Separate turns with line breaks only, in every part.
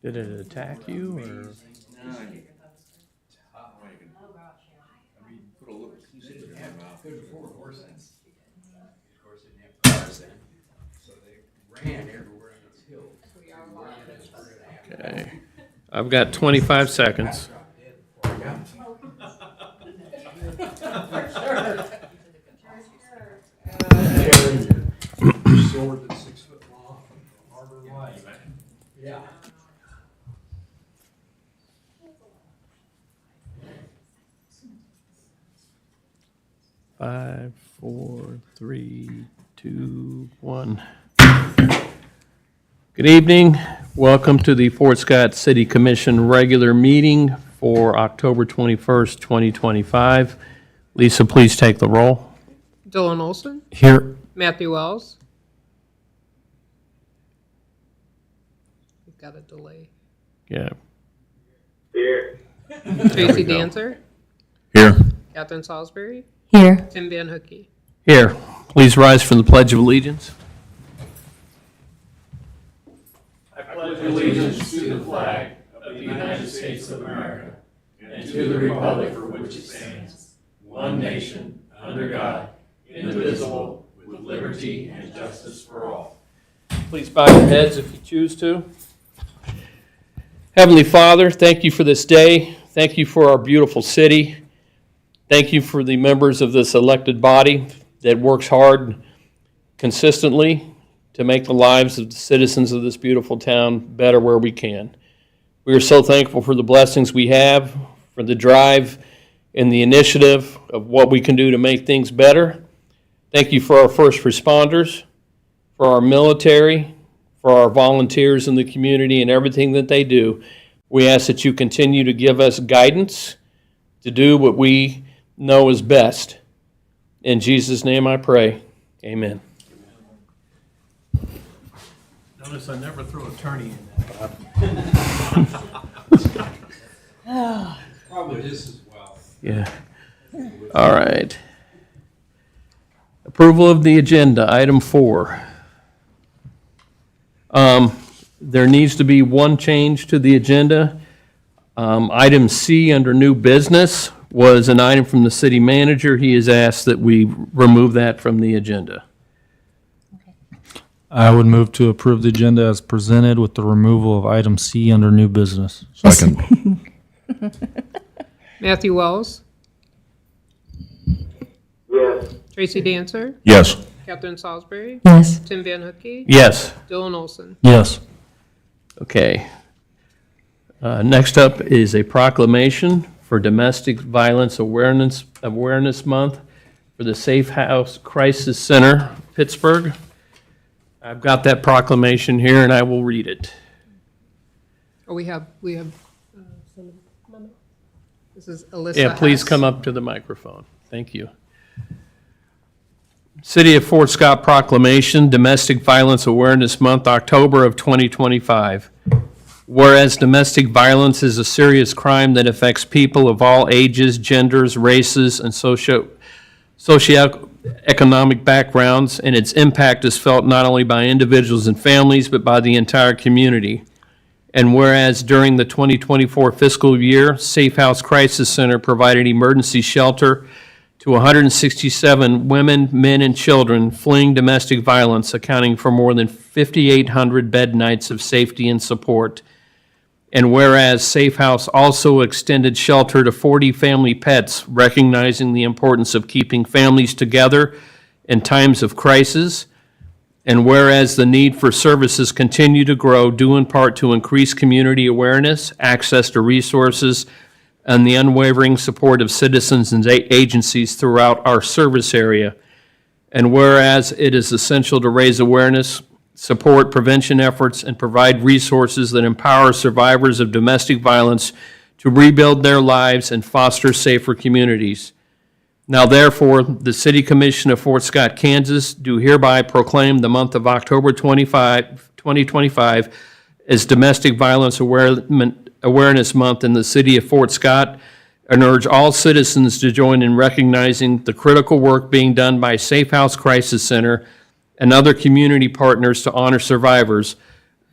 Did it attack you, or?
No, I mean, put a little piece of it in my mouth.
Good before horse sense. Of course, they didn't have cars then, so they ran everywhere on those hills.
Okay. I've got 25 seconds.
Sword that's 6 foot long, harbor wide. Yeah.
Five, four, three, two, one. Good evening. Welcome to the Fort Scott City Commission regular meeting for October 21st, 2025. Lisa, please take the roll.
Dylan Olson,
Here.
Matthew Wells. We've got a delay.
Yeah.
Tracy Dancer,
Here.
Catherine Salisbury,
Here.
Tim Van Hookey.
Here. Please rise for the Pledge of Allegiance. I pledge allegiance to the flag of the United States of America and to the republic for which it stands, one nation, under God, indivisible, with liberty and justice for all. Please bow your heads if you choose to. Heavenly Father, thank you for this day. Thank you for our beautiful city. Thank you for the members of this elected body that works hard consistently to make the lives of the citizens of this beautiful town better where we can. We are so thankful for the blessings we have, for the drive and the initiative of what we can do to make things better. Thank you for our first responders, for our military, for our volunteers in the community and everything that they do. We ask that you continue to give us guidance to do what we know is best. In Jesus' name I pray. Amen. Notice I never threw attorney in that.
Probably this as well.
Yeah. All right. Approval of the agenda, item 4. There needs to be one change to the agenda. Item C under new business was an item from the city manager. He has asked that we remove that from the agenda.
I would move to approve the agenda as presented with the removal of item C under new business.
Second.
Matthew Wells,
Yes.
Tracy Dancer,
Yes.
Catherine Salisbury,
Yes.
Tim Van Hookey,
Yes.
Dylan Olson.
Yes.
Okay. Next up is a proclamation for Domestic Violence Awareness Month for the Safe House Crisis Center, Pittsburgh. I've got that proclamation here, and I will read it.
Oh, we have some, this is Alyssa
Yeah, please
Hess.
come up to the microphone. Thank you. City of Fort Scott Proclamation, Domestic Violence Awareness Month, October of 2025. Whereas domestic violence is a serious crime that affects people of all ages, genders, races, and socioeconomic backgrounds, and its impact is felt not only by individuals and families, but by the entire community. And whereas during the 2024 fiscal year, Safe House Crisis Center provided emergency shelter to 167 women, men, and children fleeing domestic violence, accounting for more than 5,800 bed nights of safety and support. And whereas Safe House also extended shelter to 40 family pets, recognizing the importance of keeping families together in times of crisis. And whereas the need for services continue to grow, due in part to increased community awareness, access to resources, and the unwavering support of citizens and agencies throughout our service area. And whereas it is essential to raise awareness, support prevention efforts, and provide resources that empower survivors of domestic violence to rebuild their lives and foster safer communities. Now therefore, the City Commission of Fort Scott, Kansas, do hereby proclaim the month of October 2025 as Domestic Violence Awareness Month in the City of Fort Scott, and urge all citizens to join in recognizing the critical work being done by Safe House Crisis Center and other community partners to honor survivors.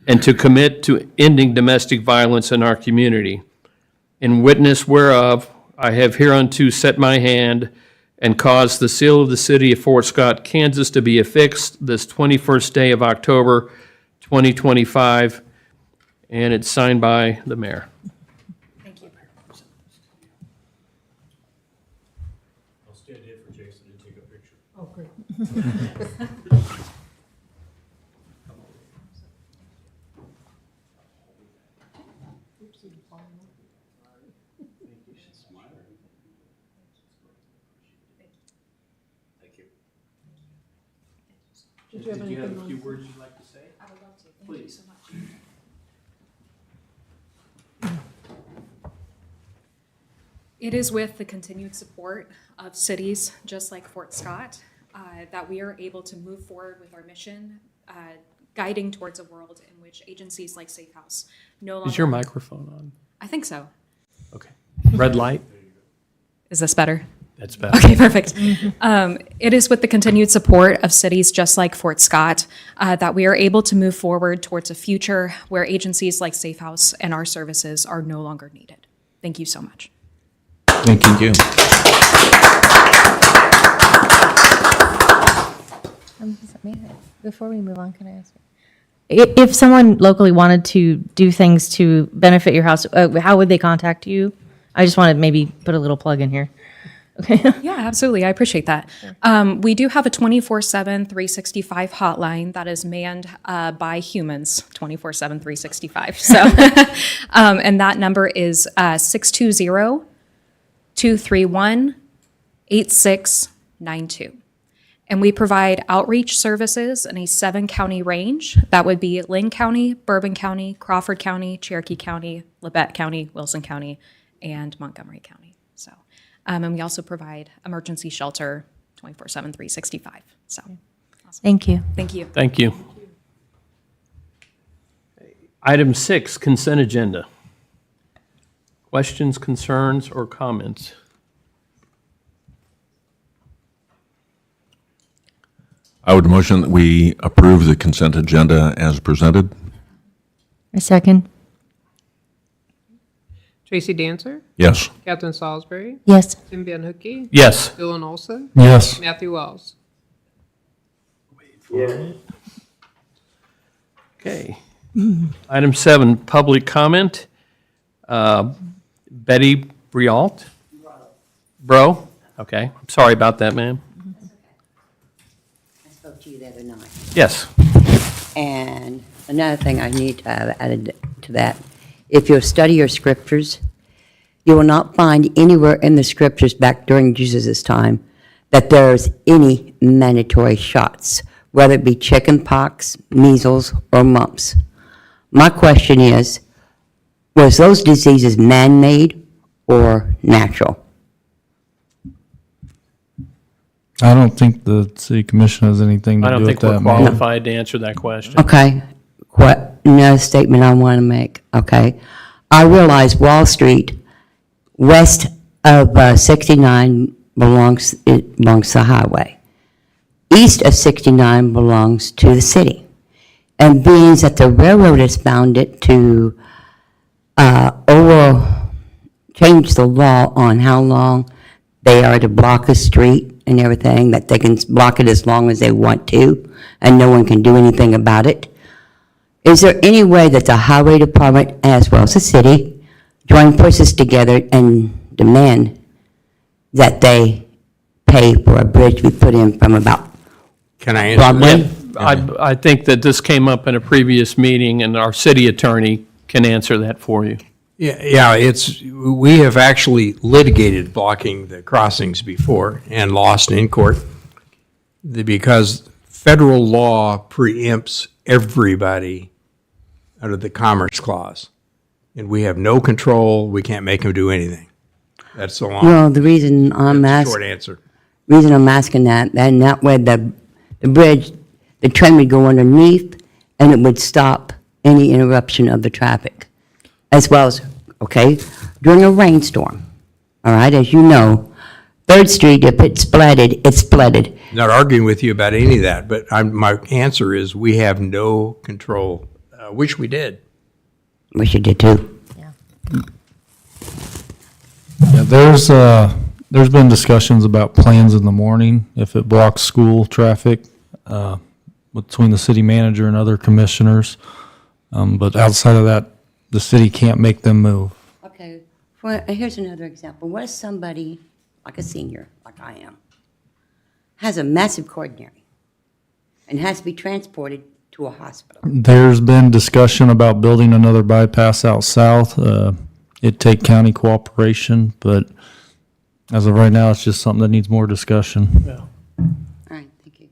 and to commit to ending domestic violence in our community. In witness whereof, I have hereunto set my hand and caused the seal of the city of Fort Scott, Kansas to be affixed this 21st day of October, 2025, and it's signed by the mayor.
Thank you.
I'll stand in for Jason and take a picture.
Oh, great.
Thank you.
Did you have anything on?
words you'd like to say?
I would love to. Thank you so much. It is with the continued support of cities just like Fort Scott that we are able to move forward with our mission, guiding towards a world in which agencies like Safe House no longer.
Is your microphone on?
I think so.
Okay. Red light?
Is this better?
That's better.
Okay, perfect. It is with the continued support of cities just like Fort Scott that we are able to move forward towards a future where agencies like Safe House and our services are no longer needed. Thank you so much.
Thank you.
Before we move on, can I ask? If someone locally wanted to do things to benefit your house, how would they contact you? I just want to maybe put a little plug in here. Okay.
Yeah, absolutely. I appreciate that. We do have a 24/7, 365 hotline that is manned by humans, 24/7, 365. So, and that number is 620-231-8692. And we provide outreach services in a 7-county range. That would be Lynn County, Bourbon County, Crawford County, Cherokee County, Labette County, Wilson County, and Montgomery County. So, and we also provide emergency shelter 24/7, 365. So,
Thank you.
thank you.
Thank you. Item 6, consent agenda. Questions, concerns, or comments?
I would motion that we approve the consent agenda as presented.
A second.
Tracy Dancer,
Yes.
Catherine Salisbury,
Yes.
Tim Van Hookey,
Yes.
Dylan Olson,
Yes.
Matthew Wells.
Yes.
Okay. Item 7, public comment. Betty Brialt? Bro? Okay, I'm sorry about that, ma'am.
I spoke to you the other night.
Yes.
And another thing I need to have added to that, if you'll study your scriptures, you will not find anywhere in the scriptures back during Jesus' time that there's any mandatory shots, whether it be chicken pox, measles, or mumps. My question is, was those diseases man-made or natural?
I don't think the city commission has anything
I
to
don't
do
think
with
we're
that, Mayor.
qualified to answer that question.
Okay, another statement I want to make, okay? I realize Wall Street, west of 69 belongs to the highway. East of 69 belongs to the city. And being that the railroad has found it to change the law on how long they are to block a street and everything, that they can block it as long as they want to, and no one can do anything about it. Is there any way that the highway department, as well as the city, join forces together and demand that they pay for a bridge we put in from about
Can I answer
Broadway?
I think that this came up in a previous meeting, and our city attorney can answer that for you.
Yeah, we have actually litigated blocking the crossings before and lost in court because federal law preempts everybody under the Commerce Clause. And we have no control, we can't make them do anything. That's the long,
Well, the reason I'm
that's the short
asking,
answer.
that, and that way the bridge, the train would go underneath, and it would stop any interruption of the traffic, as well as, okay, during a rainstorm, all right, as you know, 3rd Street, if it's flooded, it's flooded.
Not arguing with you about any of that, but my answer is we have no control wish we did.
Wish you did too.
Yeah, there's been discussions about plans in the morning, if it blocks school traffic, between the city manager and other commissioners. But outside of that, the city can't make them move.
Okay, well, here's another example. What if somebody, like a senior, like I am, has a massive coronary and has to be transported to a hospital?
There's been discussion about building another bypass out south. It'd take county cooperation, but as of right now, it's just something that needs more discussion.
All right, thank you.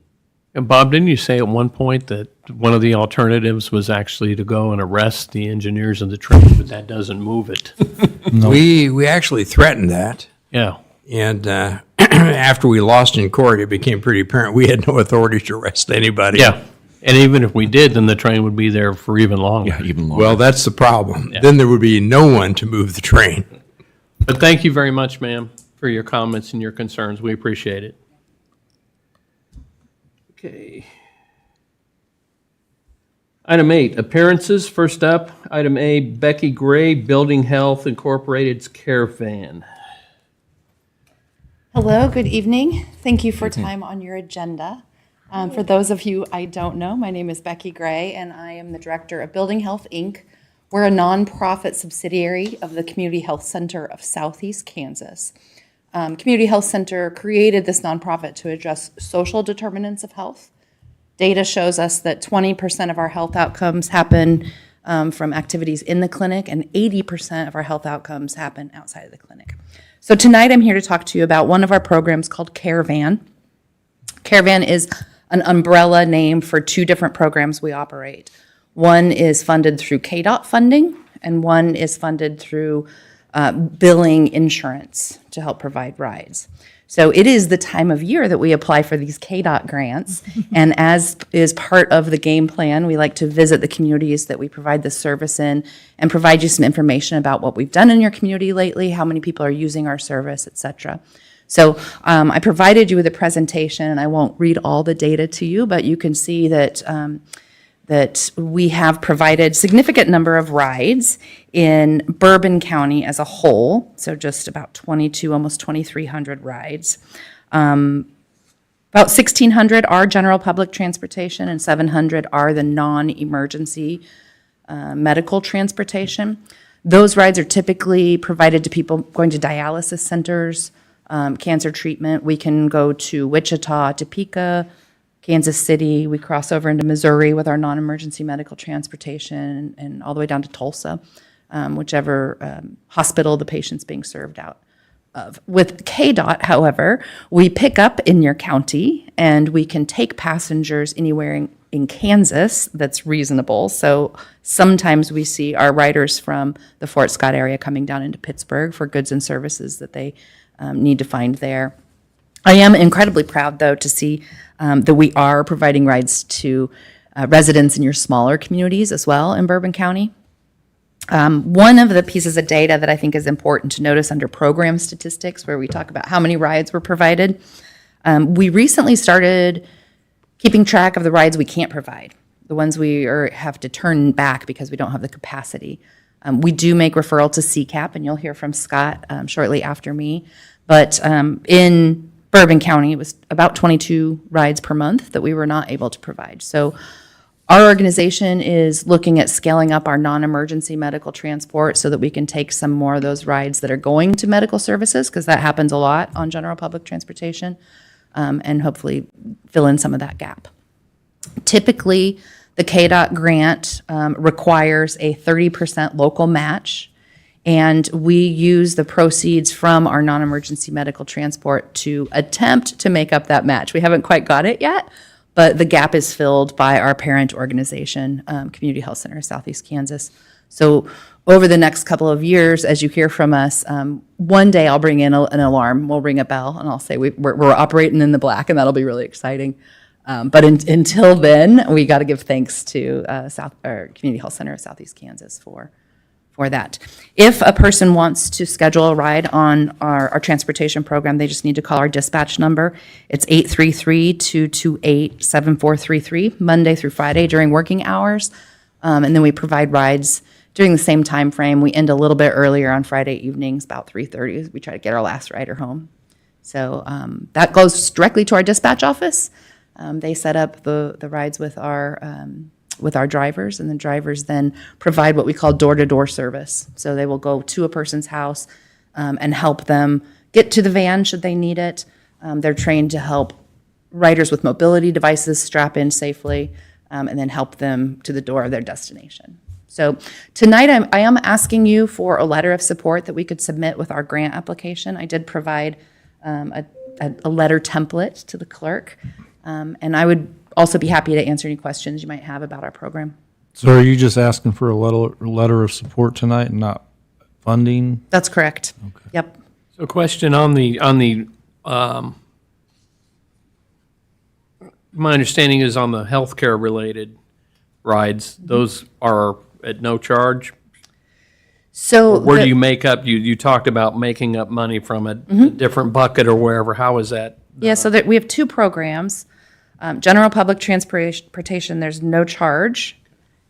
And Bob, didn't you say at one point that one of the alternatives was actually to go and arrest the engineers of the train, but that doesn't move it?
We actually threatened that,
Yeah.
and after we lost in court, it became pretty apparent we had no authority to arrest anybody.
Yeah. And even if we did, then the train would be there for even longer.
Yeah, even longer.
Well, that's the problem. Then there would be no one to move the train.
But thank you very much, ma'am, for your comments and your concerns. We appreciate it. Okay. Item 8, appearances. First up, item A, Becky Gray, Building Health Incorporated's Caravan.
Hello, good evening. Thank you for time on your agenda. For those of you I don't know, my name is Becky Gray, and I am the Director of Building Health, Inc. We're a nonprofit subsidiary of the Community Health Center of Southeast Kansas. Community Health Center created this nonprofit to address social determinants of health. Data shows us that 20% of our health outcomes happen from activities in the clinic, and 80% of our health outcomes happen outside of the clinic. So tonight I'm here to talk to you about one of our programs called Caravan. Caravan is an umbrella name for two different programs we operate. One is funded through KDOT funding, and one is funded through billing insurance to help provide rides. So it is the time of year that we apply for these KDOT grants, and as is part of the game plan, we like to visit the communities that we provide this service in and provide you some information about what we've done in your community lately, how many people are using our service, et cetera. So I provided you with a presentation, and I won't read all the data to you, but you can see that that we have provided significant number of rides in Bourbon County as a whole, so just about 22, almost 2,300 rides. About 1,600 are general public transportation, and 700 are the non-emergency medical transportation. Those rides are typically provided to people going to dialysis centers, cancer treatment. We can go to Wichita, Topeka, Kansas City. We cross over into Missouri with our non-emergency medical transportation, and all the way down to Tulsa, whichever hospital the patient's being served out of. With KDOT, however, we pick up in your county, and we can take passengers anywhere in Kansas that's reasonable. So sometimes we see our riders from the Fort Scott area coming down into Pittsburgh for goods and services that they need to find there. I am incredibly proud, though, to see that we are providing rides to residents in your smaller communities as well in Bourbon County. One of the pieces of data that I think is important to notice under program statistics, where we talk about how many rides were provided, we recently started keeping track of the rides we can't provide, the ones we have to turn back because we don't have the capacity. We do make referral to CCAP, and you'll hear from Scott shortly after me. But in Bourbon County, it was about 22 rides per month that we were not able to provide. So our organization is looking at scaling up our non-emergency medical transport so that we can take some more of those rides that are going to medical services, because that happens a lot on general public transportation, and hopefully fill in some of that gap. Typically, the KDOT grant requires a 30% local match, and we use the proceeds from our non-emergency medical transport to attempt to make up that match. We haven't quite got it yet, but the gap is filled by our parent organization, Community Health Center of Southeast Kansas. So over the next couple of years, as you hear from us, one day I'll bring in an alarm, we'll ring a bell, and I'll say we're operating in the black, and that'll be really exciting. But until then, we got to give thanks to Community Health Center of Southeast Kansas for that. If a person wants to schedule a ride on our transportation program, they just need to call our dispatch number. It's 833-228-7433, Monday through Friday during working hours. And then we provide rides during the same time frame. We end a little bit earlier on Friday evenings, about 3:30. We try to get our last rider home. So that goes directly to our dispatch office. They set up the rides with our drivers, and the drivers then provide what we call door-to-door service. So they will go to a person's house and help them get to the van should they need it. They're trained to help riders with mobility devices strap in safely, and then help them to the door of their destination. So tonight, I am asking you for a letter of support that we could submit with our grant application. I did provide a letter template to the clerk, and I would also be happy to answer any questions you might have about our program.
So are you just asking for a letter of support tonight and not funding?
That's correct. Yep.
So question on the, my understanding is on the healthcare related rides, those are at no charge?
So
Where do
the-
you make up, you talked about making up money from a different bucket or wherever, how is that?
Yeah, so that we have two programs. General public transportation, there's no charge,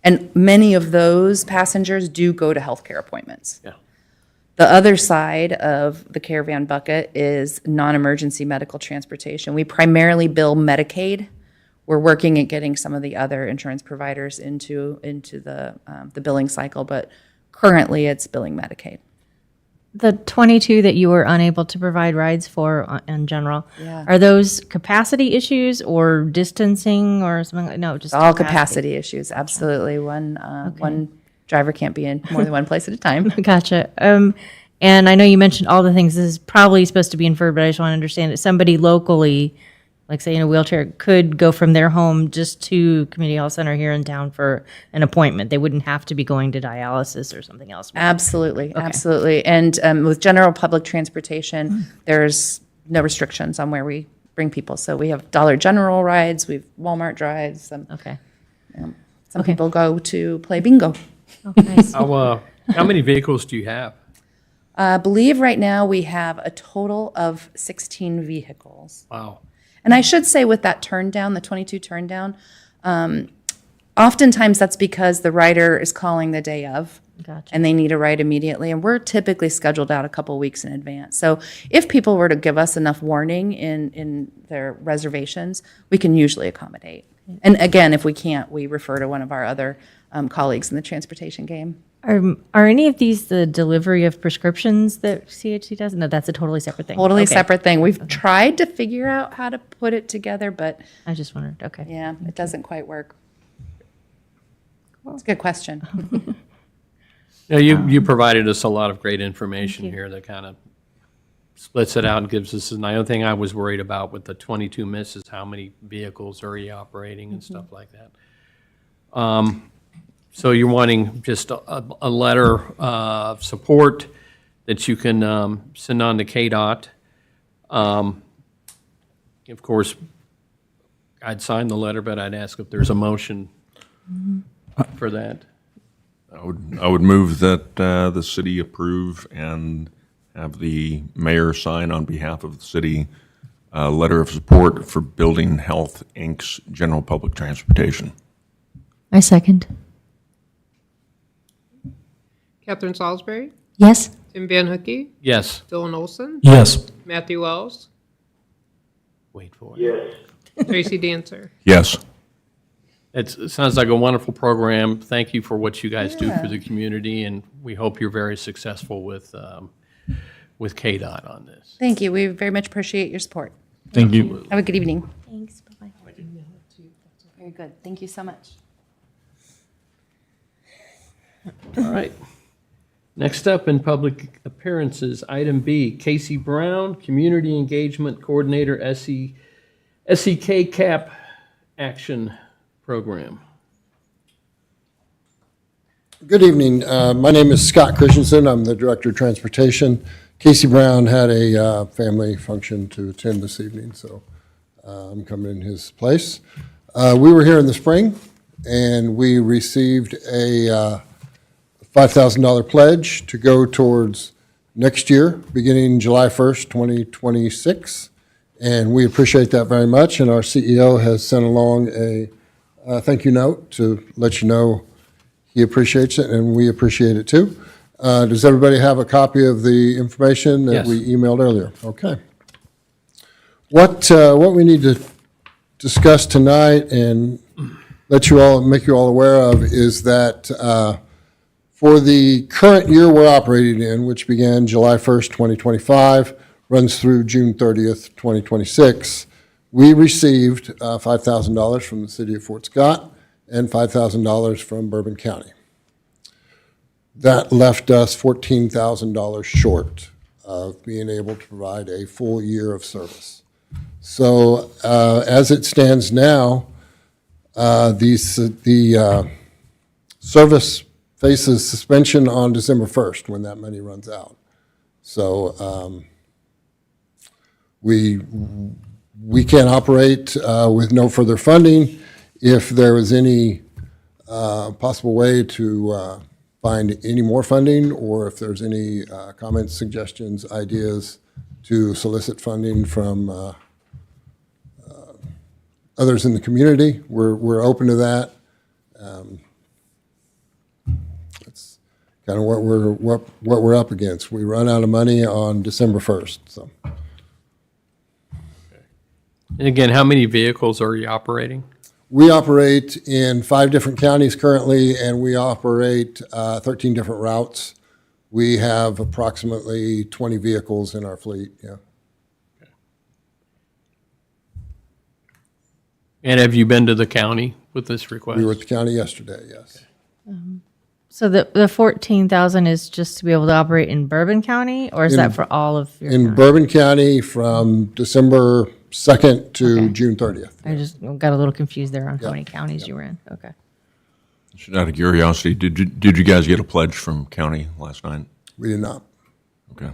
and many of those passengers do go to healthcare appointments.
Yeah.
The other side of the caravan bucket is non-emergency medical transportation. We primarily bill Medicaid. We're working at getting some of the other insurance providers into the billing cycle, but currently it's billing Medicaid.
The 22 that you were unable to provide rides for in general,
Yeah.
are those capacity issues or distancing or something? No, just
All capacity issues, absolutely. One driver can't be in more than one place at a time.
Gotcha. And I know you mentioned all the things. This is probably supposed to be inferred, but I just want to understand it. Somebody locally, like say in a wheelchair, could go from their home just to Community Health Center here in town for an appointment. They wouldn't have to be going to dialysis or something else.
Absolutely, absolutely. And with general public transportation, there's no restrictions on where we bring people. So we have Dollar General rides, we have Walmart rides. Some
Okay.
people go to play bingo.
Nice.
How many vehicles do you have?
I believe right now we have a total of 16 vehicles.
Wow.
And I should say with that turn down, the 22 turn down, oftentimes that's because the rider is calling the day of.
Gotcha.
And they need a ride immediately, and we're typically scheduled out a couple weeks in advance. So if people were to give us enough warning in their reservations, we can usually accommodate. And again, if we can't, we refer to one of our other colleagues in the transportation game.
Are any of these the delivery of prescriptions that CHC does? No, that's a totally separate thing.
Totally
Okay.
separate thing. We've tried to figure out how to put it together, but
I just wondered. Okay.
yeah, it doesn't quite work. It's a good question.
Yeah, you provided us a lot of great information here that kind of splits it out and gives us, and the other thing I was worried about with the 22 misses, how many vehicles are you operating and stuff like that. So you're wanting just a letter of support that you can send on to KDOT. Of course, I'd sign the letter, but I'd ask if there's a motion for that.
I would move that the city approve and have the mayor sign on behalf of the city a letter of support for Building Health, Inc.'s general public transportation.
I second.
Catherine Salisbury,
Yes.
Tim Van Hookey,
Yes.
Dylan Olson,
Yes.
Matthew Wells,
Wait for it.
Yes.
Tracy Dancer.
Yes.
It sounds like a wonderful program. Thank you for what you guys do for the community, and we hope you're very successful with KDOT on this.
Thank you. We very much appreciate your support.
Thank you.
Have a good evening.
Thanks. Bye-bye.
Very good. Thank you so much.
All right. Next up in public appearances, item B, Casey Brown, Community Engagement Coordinator, SEK CAP Action Program.
Good evening. My name is Scott Christensen. I'm the Director of Transportation. Casey Brown had a family function to attend this evening, so I'm coming in his place. We were here in the spring, and we received a $5,000 pledge to go towards next year, beginning July 1st, 2026. And we appreciate that very much, and our CEO has sent along a thank you note to let you know He appreciates it, and we appreciate it too. Does everybody have a copy of the information that
Yes.
we emailed earlier? Okay. What we need to discuss tonight and make you all aware of is that for the current year we're operating in, which began July 1st, 2025, runs through June 30th, 2026, we received $5,000 from the city of Fort Scott and $5,000 from Bourbon County. That left us $14,000 short of being able to provide a full year of service. So as it stands now, the service faces suspension on December 1st when that money runs out. So we can operate with no further funding. If there is any possible way to find any more funding, or if there's any comments, suggestions, ideas to solicit funding from others in the community, we're open to that. That's kind of what we're up against. We run out of money on December 1st. So
And again, how many vehicles are you operating?
we operate in 5 different counties currently, and we operate 13 different routes. We have approximately 20 vehicles in our fleet. Yeah.
And have you been to the county with this request?
We were at the county yesterday. Yes.
So the 14,000 is just to be able to operate in Bourbon County, or is that for all of your
In
county?
Bourbon County from December 2nd to
Okay.
June 30th.
I just got a little confused there on how many counties you were in. Okay.
Just out of curiosity, did you guys get a pledge from county last night?
We did not.
Okay.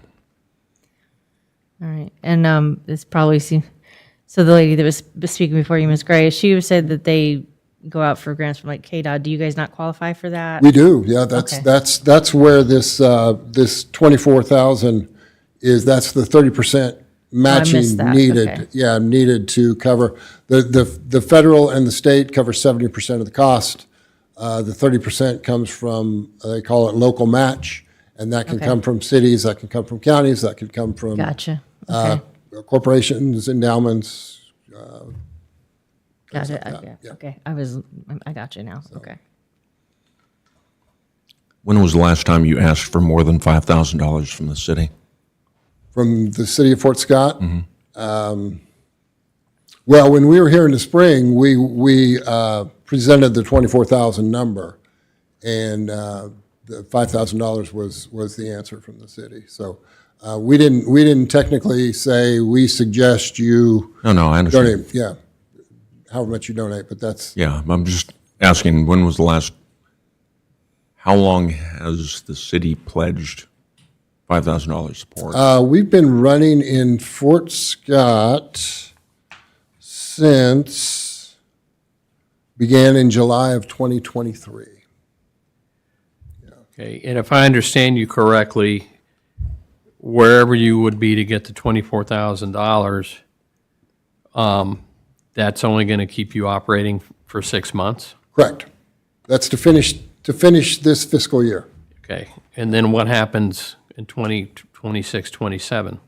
All right. And this probably seems, so the lady that was speaking before you, Ms. Gray, she said that they go out for grants from like KDOT. Do you guys not qualify for that?
We do. Yeah, that's
Okay.
that's where this 24,000 is. That's the 30% matching
that.
needed.
Okay.
Yeah, needed to cover the federal and the state cover 70% of the cost. The 30% comes from they call it local match, and that can
Okay.
come from cities, that can come from counties, that can come from
Gotcha. Okay.
corporations, endowments.
Got it.
that,
Yeah.
yeah.
Okay. I got you now. Okay.
When was the last time you asked for more than $5,000 from the city?
From the city of Fort Scott. Well, when we were here in the spring, we presented the 24,000 number, and the $5,000 was the answer from the city. So we didn't technically say we suggest you
No, I understand.
donate. Yeah, however much you donate, but that's
Yeah, I'm just asking, when was the last, how long has the city pledged $5,000 support?
we've been running in Fort Scott since began in July of 2023.
Okay, and if I understand you correctly, wherever you would be to get the $24,000, that's only going to keep you operating for 6 months?
Correct. That's to finish this fiscal year.
Okay, and then what happens in 2026, 27?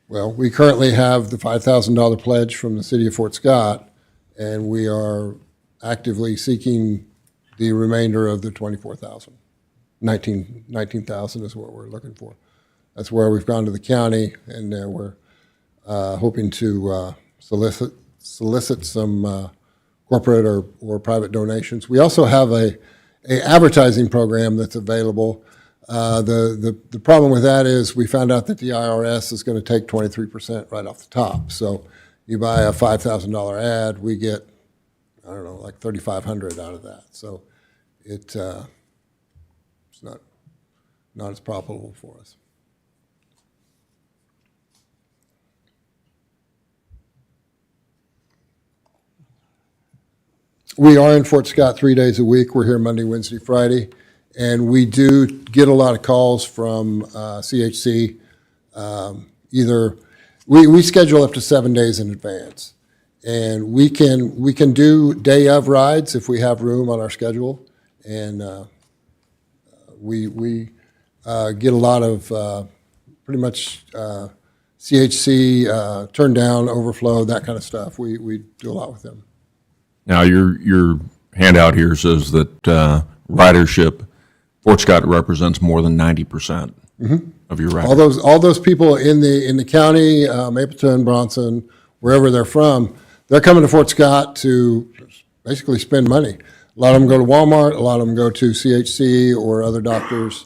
Well, we currently have the $5,000 pledge from the city of Fort Scott, and we are actively seeking the remainder of the 24,000. 19,000 is what we're looking for. That's where we've gone to the county, and we're hoping to solicit some corporate or private donations. We also have a advertising program that's available. The problem with that is we found out that the IRS is going to take 23% right off the top. So you buy a $5,000 ad, we get, I don't know, like $3,500 out of that. So it's not as profitable for us. We are in Fort Scott 3 days a week. We're here Monday, Wednesday, Friday. And we do get a lot of calls from CHC. We schedule up to 7 days in advance. And we can do day of rides if we have room on our schedule. And We get a lot of pretty much CHC, turn down, overflow, that kind of stuff. We do a lot with them.
Now, your handout here says that ridership, Fort Scott represents more than 90% of your riders.
All those people in the county, Mapleton, Bronson, wherever they're from, they're coming to Fort Scott to basically spend money. A lot of them go to Walmart, a lot of them go to CHC or other doctors.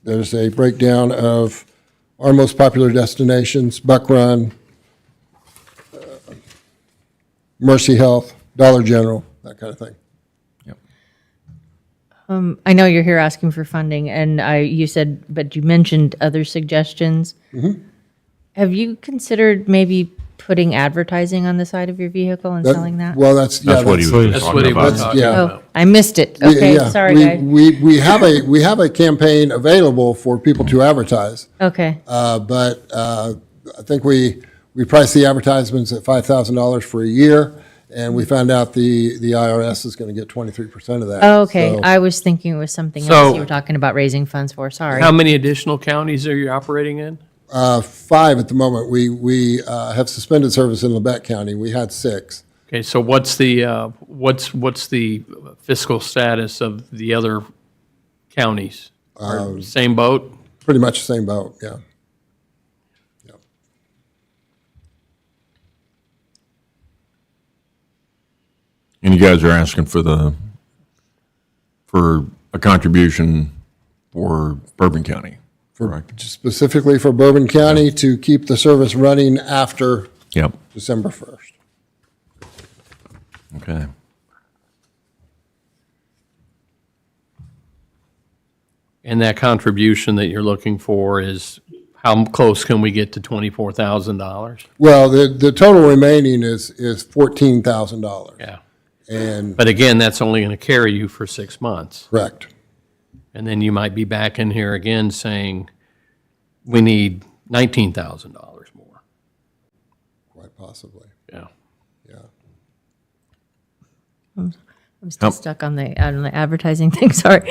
There's a breakdown of our most popular destinations: Buck Run, Mercy Health, Dollar General, that kind of thing.
I know you're here asking for funding, and you said, but you mentioned other suggestions. Have you considered maybe putting advertising on the side of your vehicle and selling that?
Well, that's
What he was
That's what he
talking
was
about.
talking
yeah.
Oh,
about.
I missed it. Okay,
Yeah,
sorry,
we-
guys.
We have a campaign available for people to advertise.
Okay,
But I think we priced the advertisements at $5,000 for a year, and we found out the IRS is going to get 23% of that.
oh, okay.
So,
I was thinking it was something
So-
else you were talking about raising funds for, sorry.
How many additional counties are you operating in?
5 at the moment. We have suspended service in Labette County. We had 6.
Okay, so what's the fiscal status of the other counties? Are same boat?
Pretty much the same boat, yeah.
And you guys are asking for a contribution for Bourbon County, correct?
Specifically for Bourbon County to keep the service running after
Yep,
December 1st.
okay.
And that contribution that you're looking for is, how close can we get to $24,000?
Well, the total remaining is $14,000.
Yeah.
And,
But again, that's only going to carry you for 6 months.
correct.
And then you might be back in here again saying, we need $19,000 more.
Quite possibly,
Yeah.
yeah.
I'm still stuck on the advertising thing, sorry.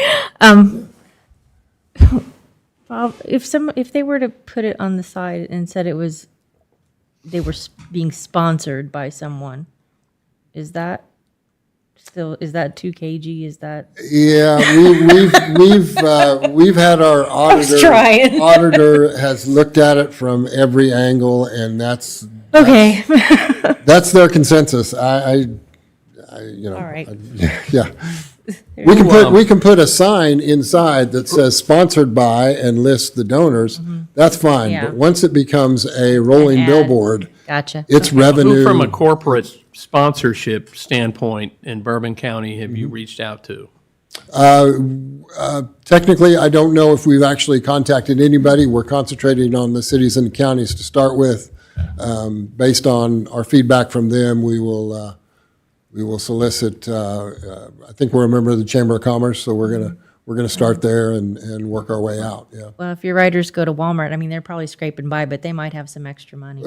Bob, if they were to put it on the side and said they were being sponsored by someone, is that too cagey? Is that?
Yeah, we've had our auditor.
trying.
Auditor has looked at it from every angle, and that's
Okay.
their consensus. I you know.
All right.
Yeah. We can put a sign inside that says sponsored by and list the donors. That's fine.
Yeah.
But once it becomes a rolling
ad.
billboard,
Gotcha.
it's revenue.
Who from a corporate sponsorship standpoint in Bourbon County have you reached out to?
Technically, I don't know if we've actually contacted anybody. We're concentrating on the cities and counties to start with. Based on our feedback from them, we will solicit, I think we're a member of the Chamber of Commerce, so we're gonna start there and work our way out, yeah.
Well, if your riders go to Walmart, I mean, they're probably scraping by, but they might have some extra money.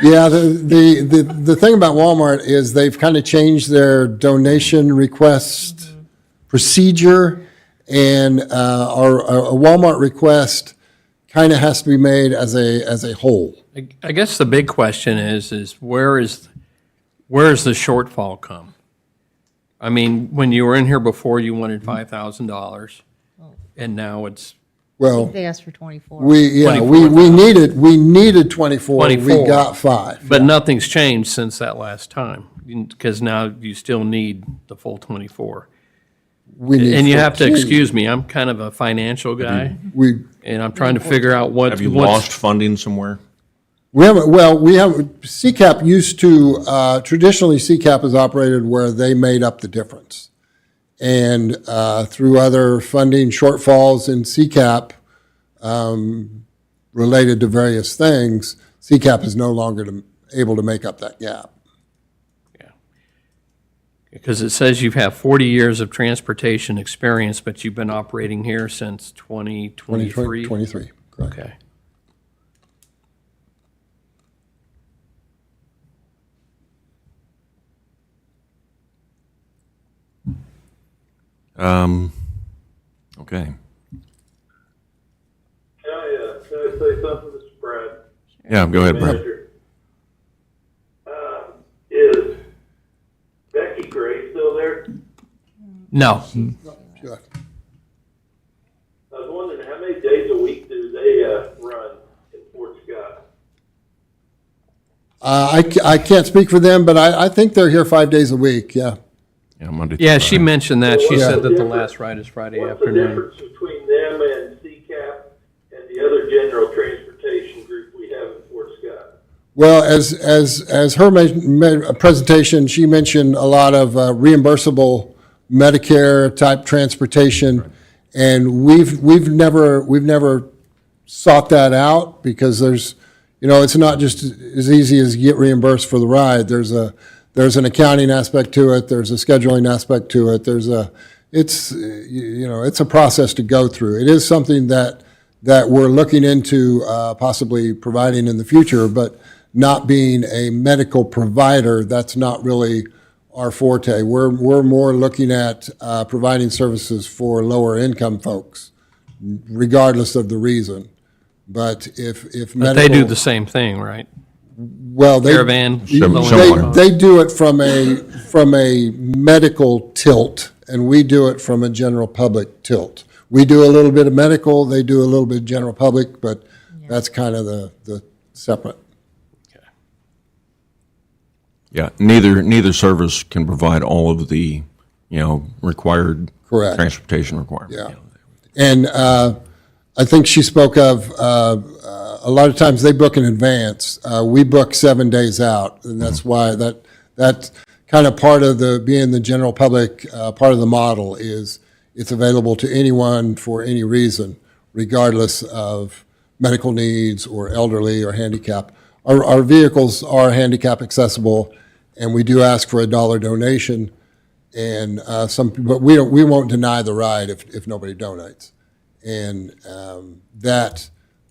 Yeah, the thing about Walmart is they've kind of changed their donation request procedure, and our Walmart request kind of has to be made as a whole.
I guess the big question is where is the shortfall come? I mean, when you were in here before, you wanted $5,000, and now it's
Well,
They asked for 24.
we needed 24, we
24.
got 5.
But nothing's changed since that last time, because now you still need the full 24.
We need
And you have to
14.
excuse me, I'm kind of a financial guy,
We,
and I'm trying to figure out what.
Have you
what's-
lost funding somewhere?
we haven't, well, we have, CCAP used to, traditionally CCAP is operated where they made up the difference. And through other funding shortfalls in CCAP related to various things, CCAP is no longer able to make up that gap.
Because it says you've had 40 years of transportation experience, but you've been operating here since 2023?
23, correct.
Okay.
Okay.
Can I say something, Mr. Brad?
Yeah, go ahead, Brad.
Manager? Is Becky Gray still there?
No.
Sure.
I was wondering, how many days a week do they run in Fort Scott?
I can't speak for them, but I think they're here 5 days a week, yeah.
Yeah, Monday. through
Yeah, she
Friday.
mentioned that. She
Yeah.
said that the last ride is Friday
What's the
afternoon.
difference between them and CCAP and the other general transportation group we have in Fort Scott?
Well, as her presentation, she mentioned a lot of reimbursable Medicare-type transportation, and we've never sought that out because it's not just as easy as get reimbursed for the ride. There's an accounting aspect to it. There's a scheduling aspect to it. It's a process to go through. It is something that we're looking into possibly providing in the future, but not being a medical provider, that's not really our forte. We're more looking at providing services for lower income folks, regardless of the reason. But if
But they do the same thing, right?
well,
Caravan,
Similar.
they do it from a medical tilt, and we do it from a general public tilt. We do a little bit of medical, they do a little bit of general public, but that's kind of the separate.
Yeah, neither service can provide all of the, required
Correct.
transportation requirements.
Yeah. And I think she spoke of, a lot of times they book in advance. We book 7 days out, and that's why that's kind of part of being the general public, part of the model is it's available to anyone for any reason, regardless of medical needs or elderly or handicap. Our vehicles are handicap accessible, and we do ask for a $1 donation. And but we won't deny the ride if nobody donates. And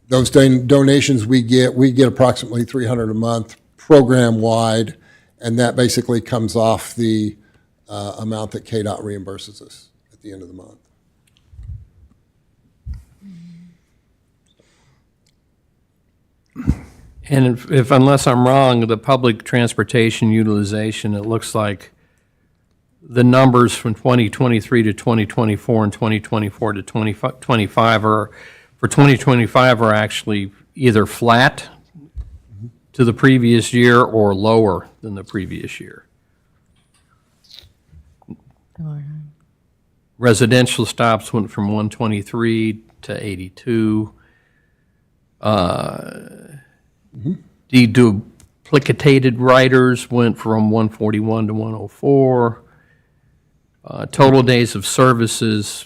those donations we get approximately $300 a month program wide, and that basically comes off the amount that KDOT reimburses us at the end of the month.
And if unless I'm wrong, the public transportation utilization, it looks like the numbers from 2023 to 2024 and 2024 to 2025 are actually either flat to the previous year or lower than the previous year. Residential stops went from 123 to 82. Deduplicated riders went from 141 to 104. Total days of services,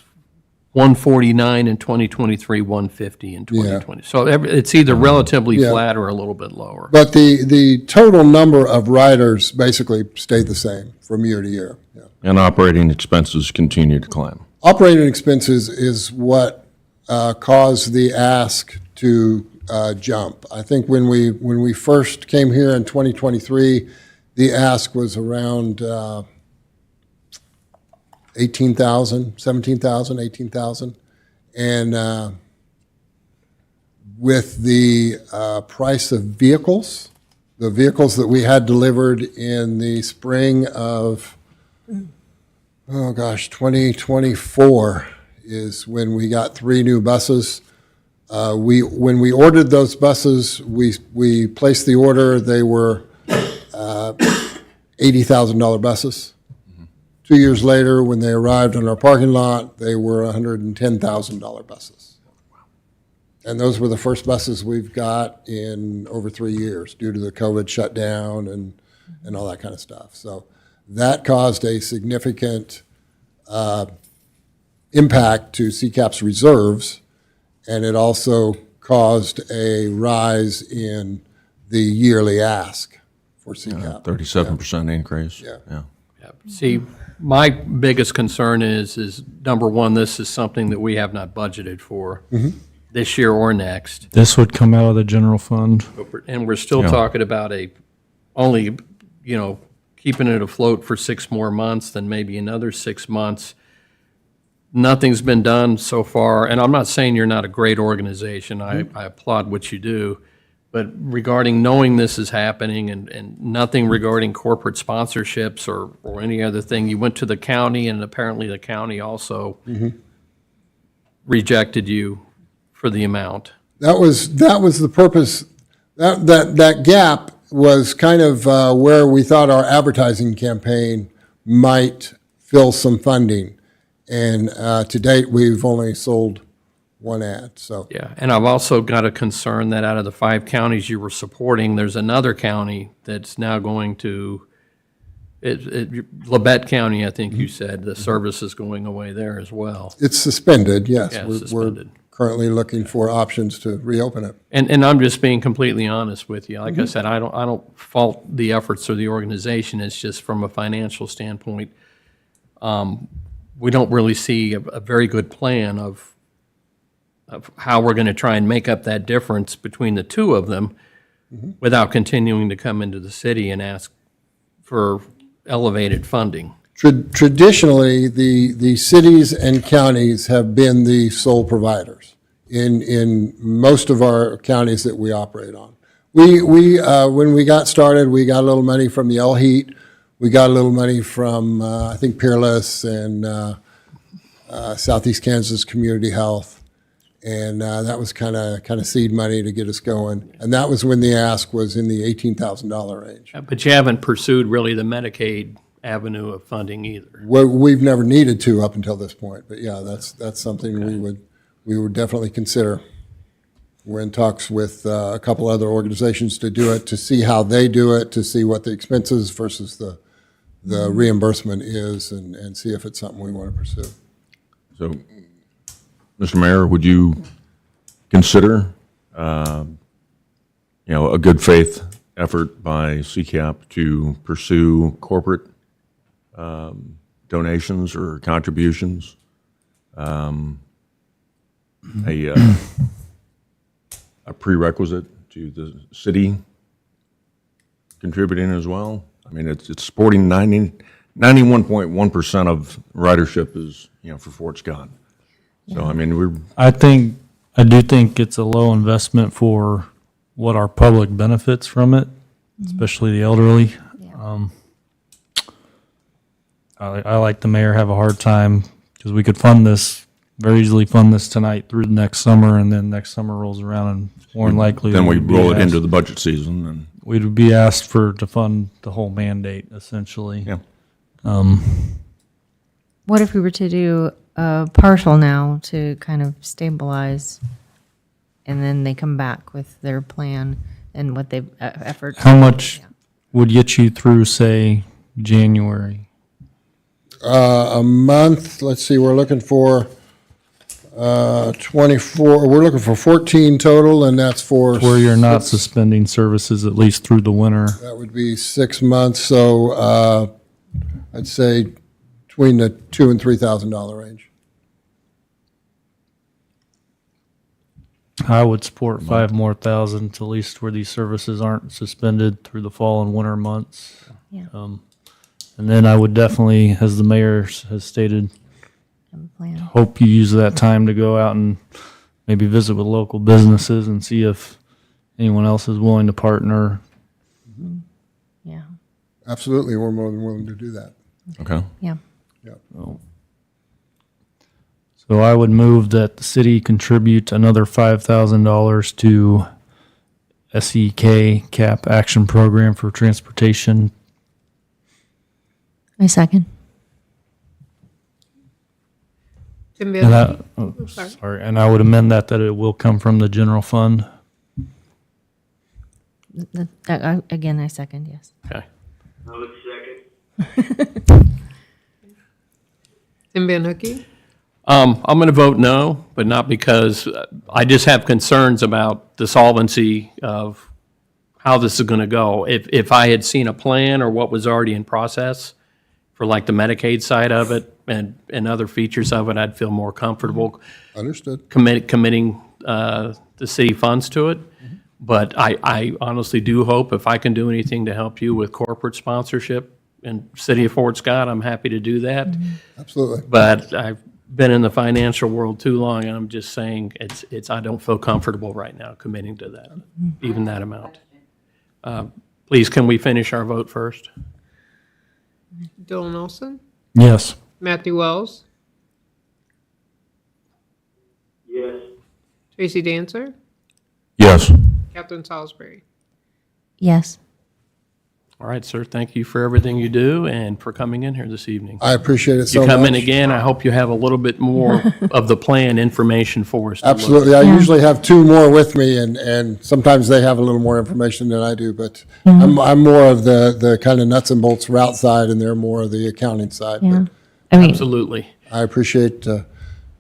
149 in 2023, 150 in 2020. So it's either relatively
Yeah.
flat or a little bit lower.
But the total number of riders basically stayed the same from year to year. Yeah.
And operating expenses continue to climb.
Operating expenses is what caused the ask to jump. I think when we first came here in 2023, the ask was around 18,000, 17,000, 18,000. And with the price of vehicles, the vehicles that we had delivered in the spring of, 2024 is when we got 3 new buses. When we ordered those buses, we placed the order, they were $80,000 buses. 2 years later, when they arrived in our parking lot, they were $110,000 buses. And those were the first buses we've got in over 3 years due to the COVID shutdown and all that kind of stuff. So that caused a significant impact to CCAP's reserves, and it also caused a rise in the yearly ask for CCAP.
37% increase.
Yeah.
See, my biggest concern is number one, this is something that we have not budgeted for this year or next.
This would come out of the general fund.
And we're still
Yeah.
talking about only, keeping it afloat for 6 more months, then maybe another 6 months. nothing's been done so far, and I'm not saying you're not a great organization, I applaud what you do, but regarding knowing this is happening and nothing regarding corporate sponsorships or any other thing, you went to the county, and apparently the county also rejected you for the amount.
That was the purpose, that gap was kind of where we thought our advertising campaign might fill some funding. And to date, we've only sold one ad, so.
Yeah, and I've also got a concern that out of the 5 counties you were supporting, there's another county that's now going to, Labette County, I think you said, the service is going away there as well.
It's suspended, yes.
Yeah,
We're
suspended.
currently looking for options to reopen it.
And I'm just being completely honest with you. Like I said, I don't fault the efforts of the organization. It's just from a financial standpoint, we don't really see a very good plan of how we're going to try and make up that difference between the two of them without continuing to come into the city and ask for elevated funding.
Traditionally, the cities and counties have been the sole providers in most of our counties that we operate on. When we got started, we got a little money from the LHEAT. We got a little money from, I think, Peerless and Southeast Kansas Community Health. And that was kind of seed money to get us going. And that was when the ask was in the $18,000 range.
But you haven't pursued really the Medicaid avenue of funding either.
We've never needed to up until this point, but yeah, that's something we would definitely consider. We're in talks with a couple other organizations to do it, to see how they do it, to see what the expenses versus the reimbursement is, and see if it's something we want to pursue.
So, Mr. Mayor, would you consider, a good faith effort by CCAP to pursue corporate donations or contributions? A prerequisite to the city contributing as well? I mean, it's supporting 91.1% of ridership is, for Fort Scott. So, I mean,
I do think it's a low investment for what our public benefits from it, especially the elderly. I like the mayor have a hard time because we could very easily fund this tonight through the next summer, and then next summer rolls around and more than likely.
then we
we'd be
roll it
asked-
into the budget season and.
We'd be asked to fund the whole mandate essentially.
Yeah.
What if we were to do a partial now to kind of stabilize, and then they come back with their plan and what they've efforts?
How much would get you through, say, January?
A month, let's see, we're looking for 24, we're looking for 14 total, and that's for.
Where you're not suspending services at least through the winter.
That would be 6 months, so I'd say between the $2,000 and $3,000 range.
I would support 5 more thousand to at least where these services aren't suspended through the fall and winter months.
Yeah.
And then I would definitely, as the mayor has stated,
Have a plan.
hope you use that time to go out and maybe visit with local businesses and see if anyone else is willing to partner.
Yeah.
Absolutely, we're more than willing to do that.
Okay.
Yeah.
So I would move that the city contribute another $5,000 to SEK CAP Action Program for Transportation.
I second.
Tim
And
Van
sorry, and I would amend that it will come from the general fund.
Again, I second, yes.
Okay.
I would second.
Tim Van Hookey.
I'm going to vote no, but not because I just have concerns about the solvency of how this is going to go. If I had seen a plan or what was already in process for like the Medicaid side of it and other features of it, I'd feel more comfortable
Understood.
committing the city funds to it. But I honestly do hope if I can do anything to help you with corporate sponsorship in City of Fort Scott, I'm happy to do that.
Absolutely.
But I been in the financial world too long, and I'm just saying, I don't feel comfortable right now committing to that, even that amount. Please, can we finish our vote first?
Dylan Olson,
Yes.
Matthew Wells,
Yes.
Tracy Dancer,
Yes.
Catherine Salisbury.
Yes.
All right, sir, thank you for everything you do and for coming in here this evening.
I appreciate it so
You
much.
come in again, I hope you have a little bit more of the plan information for us. to look at.
Absolutely. I usually have two more with me, and sometimes they have a little more information than I do, but I'm more of the kind of nuts and bolts route side, and they're more of the accounting side.
Yeah.
But
I mean,
Absolutely.
I appreciate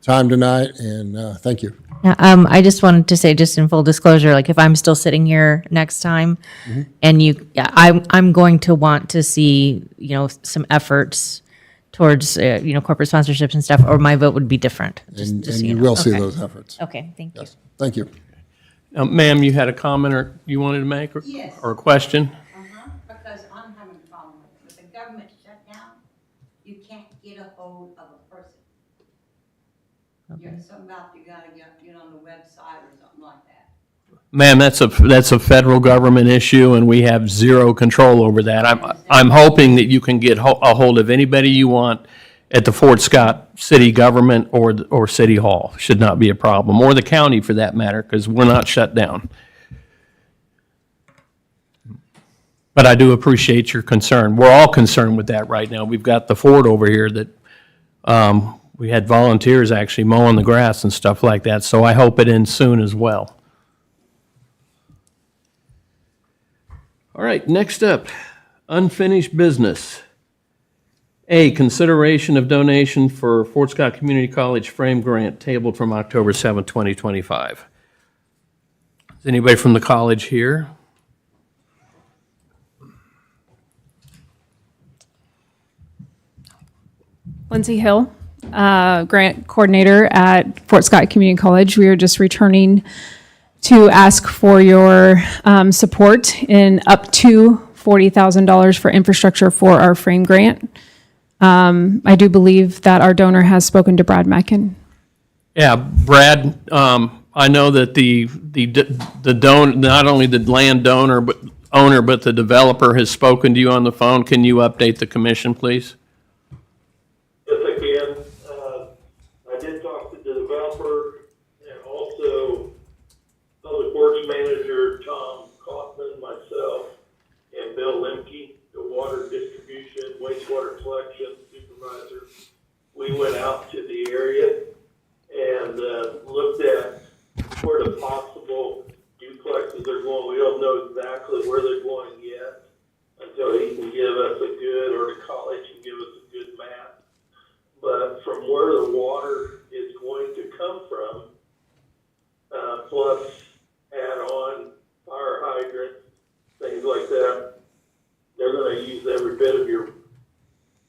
time tonight, and thank you.
yeah, I just wanted to say, just in full disclosure, like if I'm still sitting here next time, and I'm going to want to see, some efforts towards, corporate sponsorships and stuff, or my vote would be different.
And
so
you
know.
will see
Okay.
those efforts.
Okay, thank you.
Yes. Thank you.
Ma'am, you had a comment or you wanted to make, or or a question?
Because I'm having a problem with the government shutdown, you can't get a hold of a person. You're something about you gotta get on the website or something like that.
Ma'am, that's a federal government issue, and we have zero control over that. I'm hoping that you can get a hold of anybody you want at the Fort Scott city government or city hall. Should not be a problem, or the county for that matter, because we're not shut down. But I do appreciate your concern. We're all concerned with that right now. We've got the fort over here that we had volunteers actually mowing the grass and stuff like that, so I hope it ends soon as well. All right, next up, unfinished business. A, consideration of donation for Fort Scott Community College frame grant tabled from October 7, 2025. Is anybody from the college here?
Lindsay Hill, grant coordinator at Fort Scott Community College. We are just returning to ask for your support in up to $40,000 for infrastructure for our frame grant. I do believe that our donor has spoken to Brad Mackin.
Yeah, Brad, I know that not only the land owner, but the developer has spoken to you on the phone. Can you update the commission, please?
Yes, I can. I did talk to the developer and also Public Works Manager Tom Kaufman, myself, and Bill Lemke, the water distribution, wastewater collection supervisor. We went out to the area and looked at where the possible duplexes are going. We don't know exactly where they're going yet until he can give us a good, or the college can give us a good map. But from where the water is going to come from, plus add on fire hydrants, things like that, they're going to use every bit of your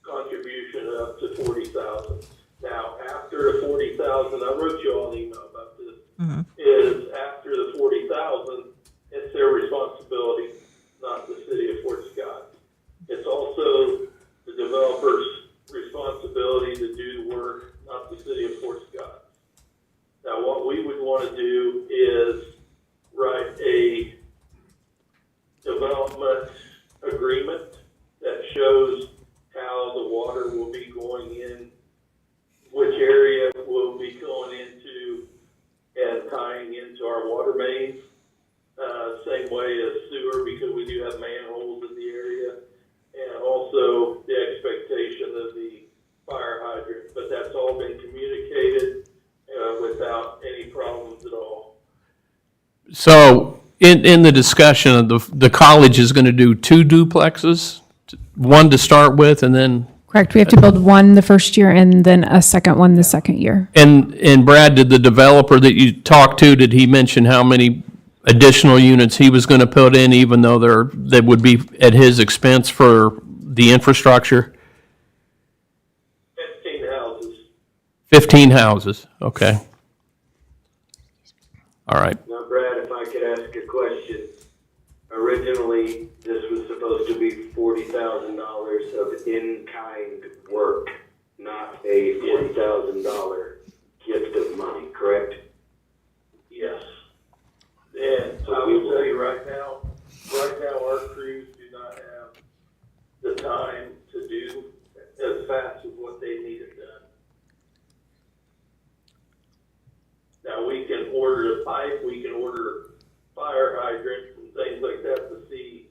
contribution up to $40,000. Now, after the $40,000, I wrote you all an email about this. Is after the $40,000, it's their responsibility, not the city of Fort Scott. It's also the developer's responsibility to do the work, not the city of Fort Scott. Now, what we would want to do is write a development agreement that shows how the water will be going in, which area will be going into and tying into our water mains. Same way as sewer, because we do have manholes in the area, and also the expectation of the fire hydrant. But that's all been communicated without any problems at all.
So in the discussion, the college is going to do 2 duplexes, one to start with, and then,
Correct. We have to build one the first year and then a second one the second year.
and Brad, did the developer that you talked to, did he mention how many additional units he was going to put in, even though they would be at his expense for the infrastructure?
15 houses.
15 houses, okay. All right.
Now, Brad, if I could ask a question. Originally, this was supposed to be $40,000 of in-kind work. not a $40,000 gift of money, correct?
Yes. And I will tell you right now, our crews do not have the time to do as fast as what they need it done. Now, we can order a pipe, we can order fire hydrants and things like that to see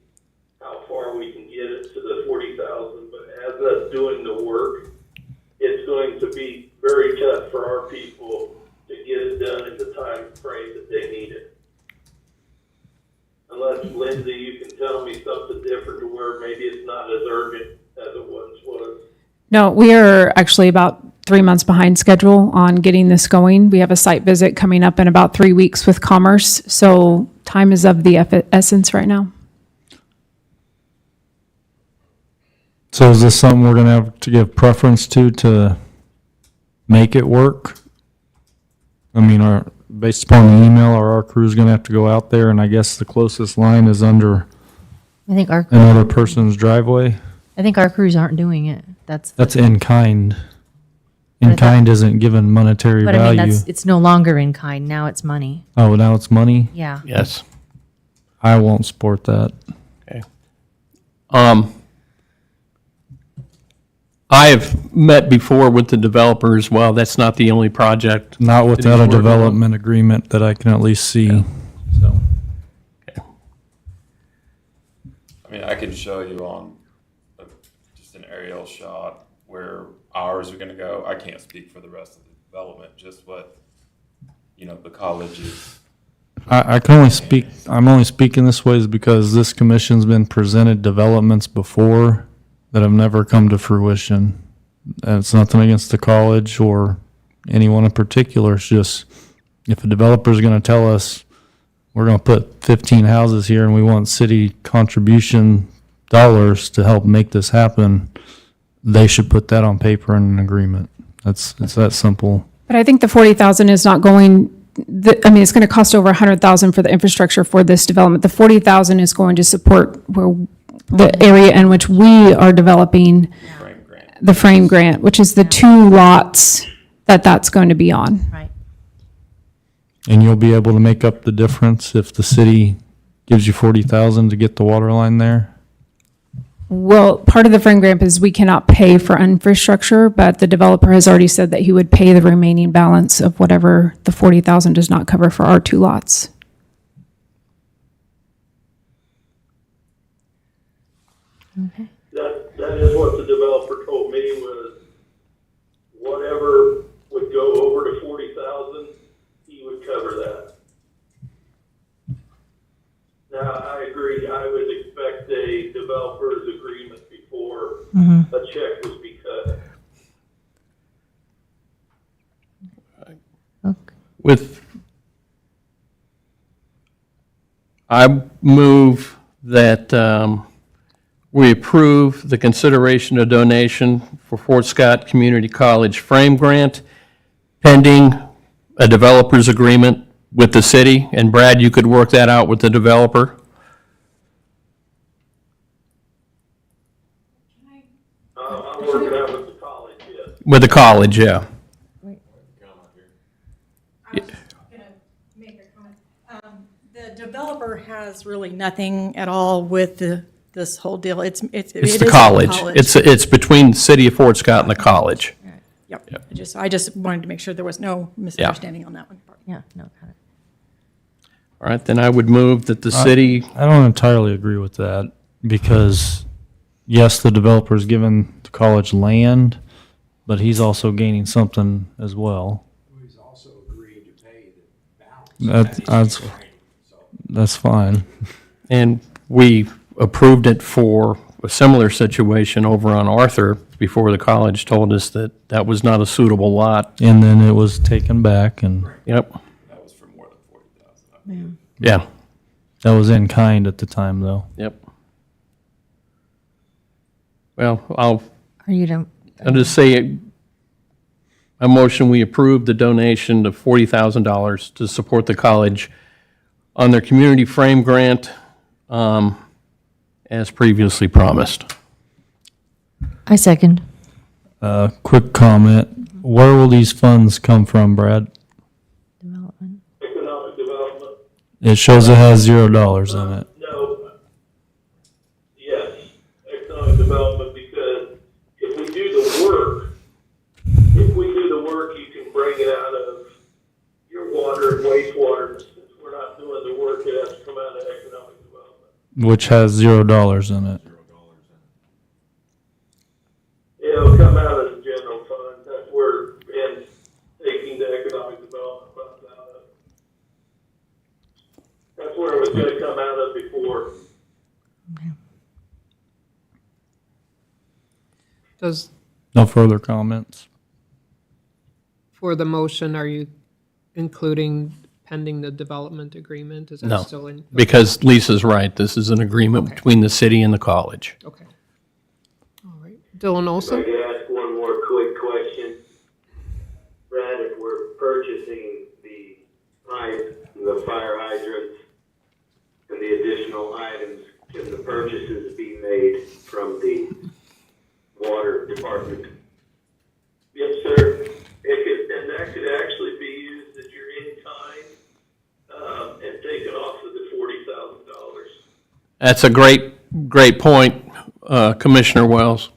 how far we can get it to the 40,000, but as us doing the work, it's going to be very tough for our people to get it done in the time frame that they need it. Unless, Lindsay, you can tell me something different to where maybe it's not as urgent as it once was.
No, we are actually about 3 months behind schedule on getting this going. We have a site visit coming up in about 3 weeks with Commerce, so time is of the essence right now.
So is this something we're gonna have to give preference to make it work? I mean, based upon the email, are our crew's gonna have to go out there, and I guess the closest line is under
I think our,
another person's driveway?
I think our crews aren't doing it. That's
That's in kind.
But I
In
thought-
kind isn't given monetary
but I mean,
value.
it's no longer in kind. Now it's money.
Oh, now it's money?
Yeah.
Yes.
I won't support that.
Okay. I have met before with the developer as well. That's not the only project.
Not
that
without
he's
a
working on.
development agreement that I can at least see.
So,
I mean, I can show you on just an aerial shot where ours are gonna go. I can't speak for the rest of the development, just what, the college is.
I can only speak, I'm only speaking this way is because this commission's been presented developments before that have never come to fruition. And it's nothing against the college or anyone in particular. It's just, if a developer's gonna tell us, we're gonna put 15 houses here and we want city contribution dollars to help make this happen, they should put that on paper in an agreement. It's that simple.
But I think the 40,000 is not going, it's going to cost over 100,000 for the infrastructure for this development. The 40,000 is going to support the area in which we are developing
Frame grant.
the frame grant, which is the 2 lots that's going to be on.
Right.
And you'll be able to make up the difference if the city gives you 40,000 to get the water line there?
Well, part of the frame grant is we cannot pay for infrastructure, but the developer has already said that he would pay the remaining balance of whatever the 40,000 does not cover for our 2 lots.
That is what the developer told me was whatever would go over to 40,000, he would cover that. Now, I agree, I would expect a developer's agreement before a check would be cut.
I move that we approve the consideration of donation for Fort Scott Community College frame grant pending a developer's agreement with the city. And Brad, you could work that out with the developer?
I'm working out with the college, yes.
With the college, yeah.
The developer has really nothing at all with this whole deal.
It's
It
the
is
college. It's between the city of Fort Scott and the college.
Yep. I just wanted to make sure there was no misunderstanding on that one.
Yeah, no, got it.
All right, then I would move that the city,
I don't entirely agree with that because, yes, the developer's given the college land, but he's also gaining something as well.
He's also agreed to pay the balance.
That's fine.
and we approved it for a similar situation over on Arthur before the college told us that that was not a suitable lot.
And then it was taken back and,
Yep,
That was for more than 40,000.
yeah,
that was in kind at the time though.
yep. Well, I'll just say a motion, we approve the donation of $40,000 to support the college on their community frame grant, as previously promised.
I second.
Quick comment. Where will these funds come from, Brad?
Development.
Economic development,
It shows it has $0 in it.
no. Yes, economic development, because if we do the work, you can bring it out of your water and wastewater. Since we're not doing the work, it has to come out of economic development.
Which has $0 in it.
It'll come out of the general fund, that's where, and taking the economic development funds out of. That's where it was gonna come out of before.
Does,
No further comments.
for the motion, are you including pending the development agreement? Is that
No,
still in?
because Lisa's right. This is an agreement between the city and the college.
Okay. All right. Dylan
If I
Olson?
could ask one more quick question. Brad, if we're purchasing the pipe, the fire hydrants, and the additional items, can the purchases be made from the water department?
Yes, sir. And that could actually be used as your in-kind, and taken off of the $40,000.
That's a great point, Commissioner Wells.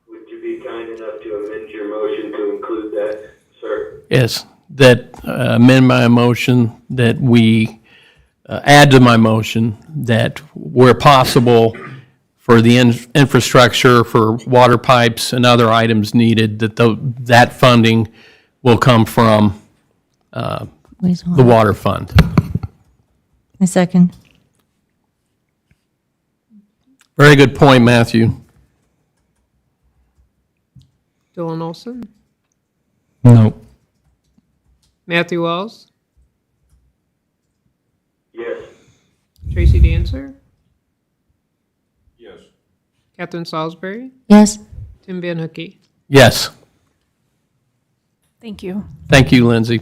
Would you be kind enough to amend your motion to include that, sir?
Yes, that amend my motion, that we add to my motion that where possible for the infrastructure, for water pipes and other items needed, that funding will come from the water fund.
A second.
Very good point, Matthew.
Dylan Olson?
No.
Matthew Wells?
Yes.
Tracy Dancer?
Yes.
Catherine Salisbury?
Yes.
Tim Van Hookey?
Yes.
Thank you.
Thank you, Lindsay.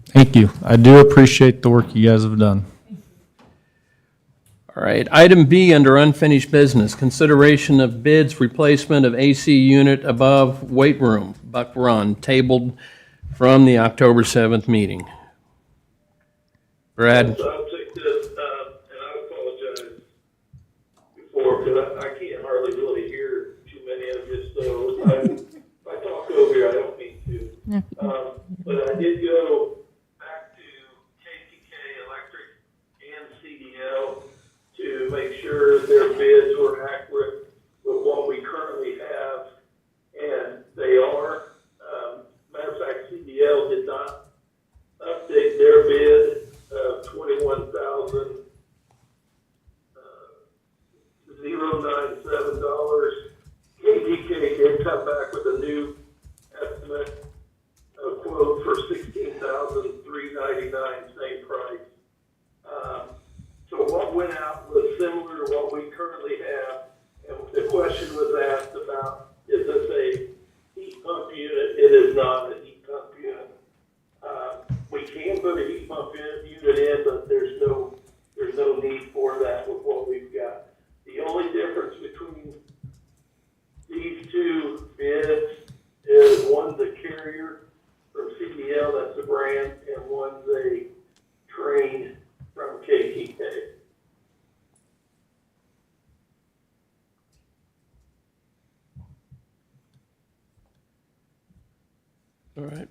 Thank you. I do appreciate the work you guys have done.
All right, item B under unfinished business, consideration of bids replacement of AC unit above weight room, Buck Run, tabled from the October 7th meeting. Brad?
So I'll take this, and I apologize before, because I can't hardly really hear too many of you, so if I talk over here, I don't mean to. But I did go back to KTK Electric and CDL to make sure their bids were accurate with what we currently have, and they are. Matter of fact, CDL did not update their bid of $21,097. KTK did come back with a new estimate, a quote for $16,399, same price. So what went out was similar to what we currently have, and the question was asked about, is this a heat pump unit? It is not a heat pump unit. We can put a heat pump unit in, but there's no need for that with what we've got. The only difference between these two bids is one's a Carrier from CDL, that's the brand, and one's a Train from KTK.
All right.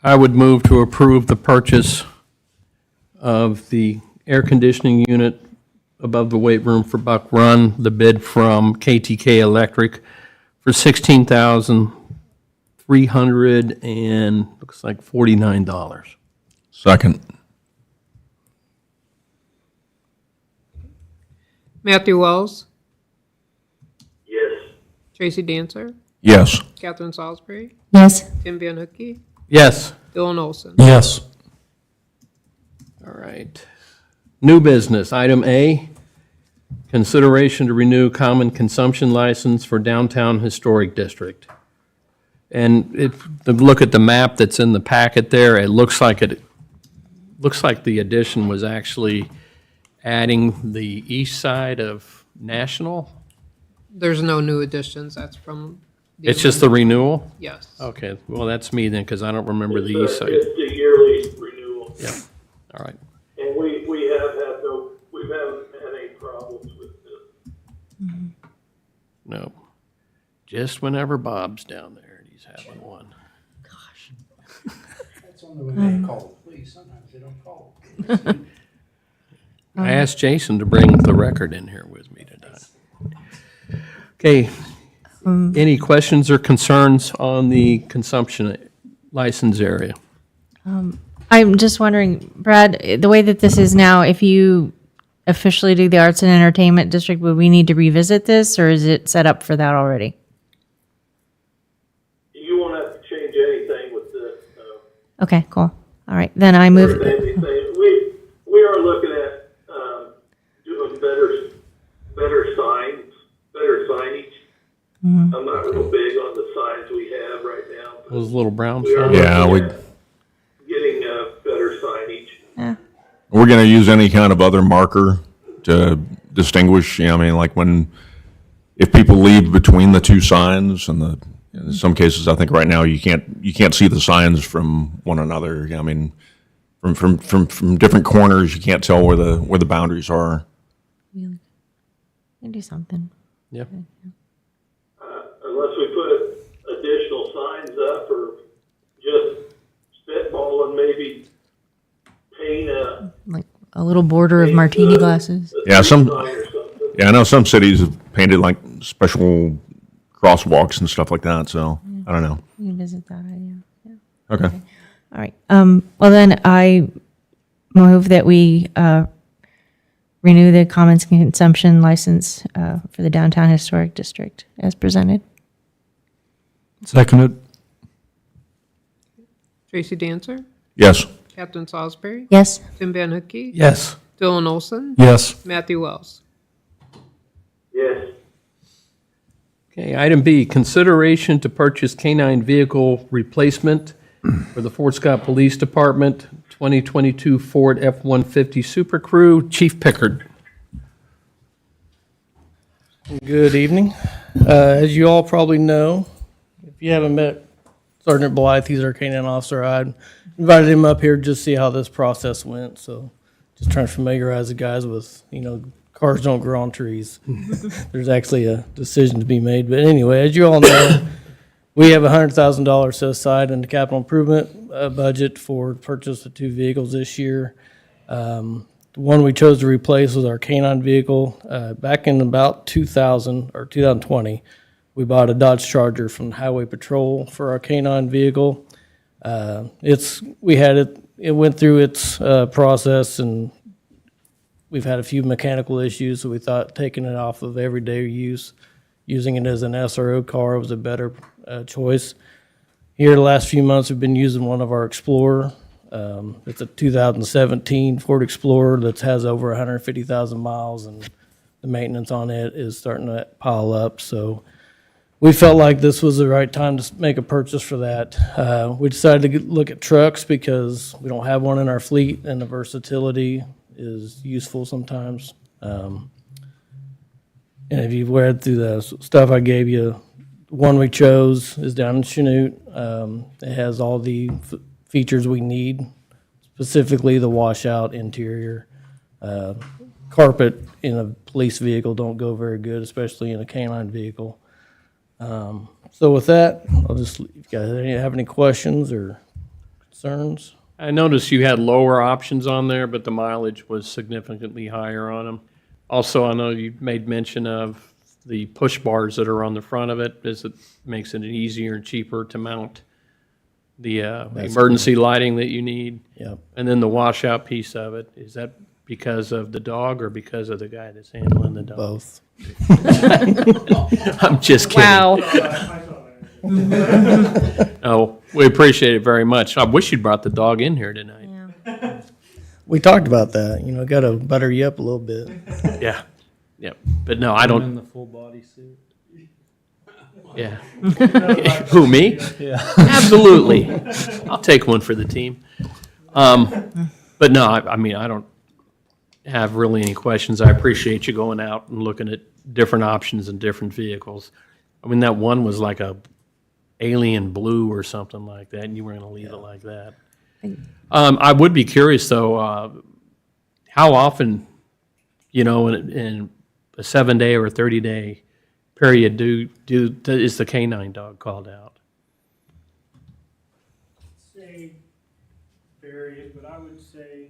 I would move to approve the purchase of the air conditioning unit above the weight room for Buck Run, the bid from KTK Electric for $16,300 and looks like $49.
Second.
Matthew Wells?
Yes.
Tracy Dancer?
Yes.
Catherine Salisbury?
Yes.
Tim Van Hookey?
Yes.
Dylan Olson?
Yes.
All right. New business, item A, consideration to renew common consumption license for Downtown Historic District. And if you look at the map that's in the packet there, it looks like the addition was actually adding the east side of National.
There's no new additions, that's from.
It's just the renewal?
Yes.
Okay, well, that's me then, because I don't remember the east side.
It's the yearly renewal.
Yeah, all right.
And we haven't had any problems with this.
No. Just whenever Bob's down there, he's having one.
That's only when they call the police. Sometimes they don't call.
I asked Jason to bring the record in here with me tonight. Okay, any questions or concerns on the consumption license area?
I'm just wondering, Brad, the way that this is now, if you officially do the Arts and Entertainment District, would we need to revisit this, or is it set up for that already?
You won't have to change anything with this, no.
Okay, cool. All right, then I move.
Anything. We are looking at, doing better signs, better signage. I'm not real big on the signs we have right now. But
Those little brown
we are
signs?
Yeah,
looking at getting, better signage.
We're going to use any kind of other marker to distinguish, I mean, like if people leave between the two signs and in some cases, I think right now you can't see the signs from one another. I mean, from different corners, you can't tell where the boundaries are.
Do something.
Yep.
Unless we put additional signs up or just spitball and maybe paint
Like a little border of martini glasses.
Yeah,
sign or something.
I know some cities have painted like special crosswalks and stuff like that. So I don't know.
You visit that idea. Yeah.
Okay.
All right. Well, then I move that we renew the commons consumption license for the Downtown Historic District as presented.
Seconded.
Tracy Dancer,
Yes.
Captain Salisbury,
Yes.
Tim Van Hookey.
Yes.
Dylan Olson,
Yes.
Matthew Wells.
Yes.
Okay, item B, consideration to purchase K-9 vehicle replacement for the Fort Scott Police Department, 2022 Ford F-150 Super Crew. Chief Pickard.
Good evening. As you all probably know, if you haven't met Sergeant Blythe, he's our K-9 officer. I invited him up here just to see how this process went. So just trying to familiarize the guys with, cars don't grow on trees. There's actually a decision to be made. But anyway, as you all know, we have $100,000 set aside in the capital improvement budget for purchase of 2 vehicles this year. The one we chose to replace was our K-9 vehicle. Back in about 2000 or 2020, we bought a Dodge Charger from Highway Patrol for our K-9 vehicle. It went through its process, and we've had a few mechanical issues, so we thought taking it off of everyday use, using it as an SRO car was a better choice. Here, the last few months, we've been using one of our Explorer. It's a 2017 Ford Explorer that has over 150,000 miles, and the maintenance on it is starting to pile up. So we felt like this was the right time to make a purchase for that. We decided to look at trucks because we don't have one in our fleet, and the versatility is useful sometimes. And if you've read through the stuff I gave you, the one we chose is down in Chanute. It has all the features we need, specifically the washout interior. Carpet in a police vehicle don't go very good, especially in a canine vehicle. So with that, I'll just, if you guys have any questions or concerns?
I noticed you had lower options on there, but the mileage was significantly higher on them. Also, I know you made mention of the push bars that are on the front of it, as it makes it easier and cheaper to mount the emergency lighting that you need.
Yep.
And then the washout piece of it, is that because of the dog or because of the guy that's handling the dog?
Both.
I'm just kidding.
Wow.
Oh, we appreciate it very much. I wish you'd brought the dog in here tonight.
We talked about that, got to butter you up a little bit.
Yeah, yeah. But no, I don't.
In the full body suit.
Yeah. Who, me?
Yeah.
Absolutely. I'll take one for the team. But no, I mean, I don't, have really any questions. I appreciate you going out and looking at different options and different vehicles. I mean, that one was like a alien blue or something like that, and you were going to leave it like that. I would be curious, though, how often, in a 7-day or a 30-day period is the canine dog called out?
Say varies, but I would say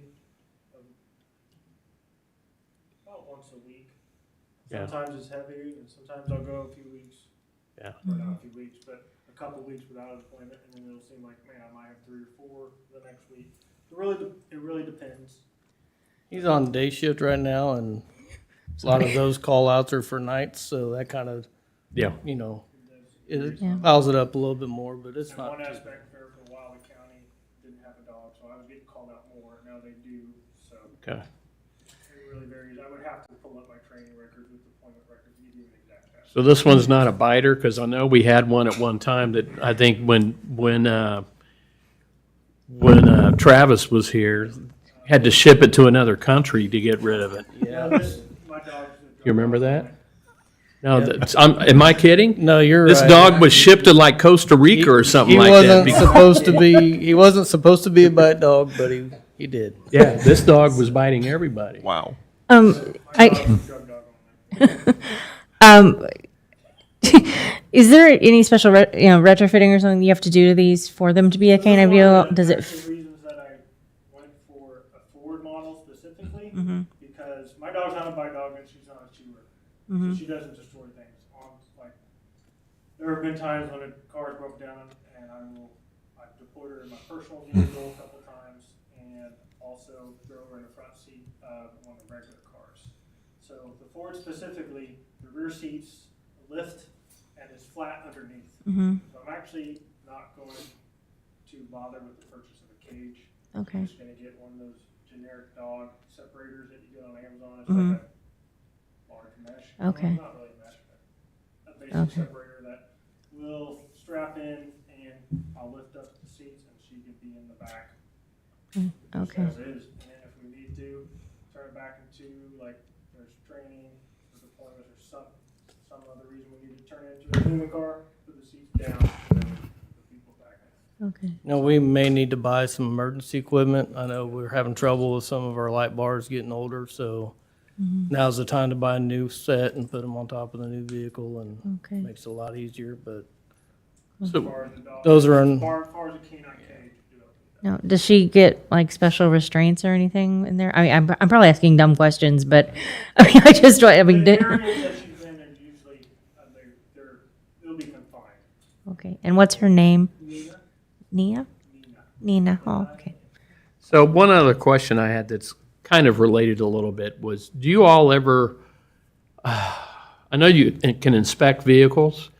about once a week.
Yeah.
Sometimes it's heavy, and sometimes I'll go a few weeks.
Yeah.
Or not a few weeks, but a couple weeks without an appointment, and then it'll seem like, man, I might have 3 or 4 the next week. It really depends.
He's on day shift right now, and a lot of those call-outs are for nights, so that kind of,
Yeah.
it piles it up a little bit more, but it's
And
not
one
too
aspect for Wildwood County didn't have a dog, so I was getting called out more. Now they do, so
Okay.
it really varies. I would have to pull up my training records with appointment records to give you an exact answer.
So this one's not a biter, because I know we had one at one time that I think when Travis was here, had to ship it to another country to get rid of it.
Yeah. My dog's
You remember that? No, am I kidding?
No, you're
This
right.
dog was shipped to like Costa Rica or something like that.
He wasn't supposed to be a bite dog, but he did.
Yeah, this dog was biting everybody.
Wow.
Is there any special, retrofitting or something you have to do to these for them to be a canine vehicle? Does it?
The reasons that I went for a Ford model specifically,
Mm-hmm.
because my dog's not a bite dog and she's not a chewer.
Mhm.
So she doesn't destroy things. There have been times when a car broke down and I've deployed her in my personal vehicle a couple times and also drove her in the front seat of one of the regular cars. So the Ford specifically, the rear seats lift and is flat underneath.
Mhm.
So I'm actually not going to bother with the purchase of a cage.
Okay.
I'm just gonna get one of those generic dog separators that you get on Amazon. It's
Mhm.
like a large mesh.
Okay.
Not really mesh, but a basic
Okay.
separator that will strap in and I'll lift up the seats and she can be in the back.
Mm,
just
okay.
As is. And then if we need to turn it back into, like, there's training, there's deployments, or some other reason we need to turn it into a human car, put the seats down, and then the people back in.
Okay.
No, we may need to buy some emergency equipment. I know we're having trouble with some of our light bars getting older, so now's the time to buy a new set and put them on top of the new vehicle, and
Okay.
makes it a lot easier, but
As
So
far as the dog,
those are
as far as a canine cage, you know.
No, does she get like special restraints or anything in there? I mean, I'm probably asking dumb questions, but I mean,
The areas that she's in are usually, they'll be confined.
okay. And what's her name?
Nina?
Nia? Nina. Oh, okay.
So one other question I had that's kind of related a little bit was, do you all ever, I know you can inspect vehicles,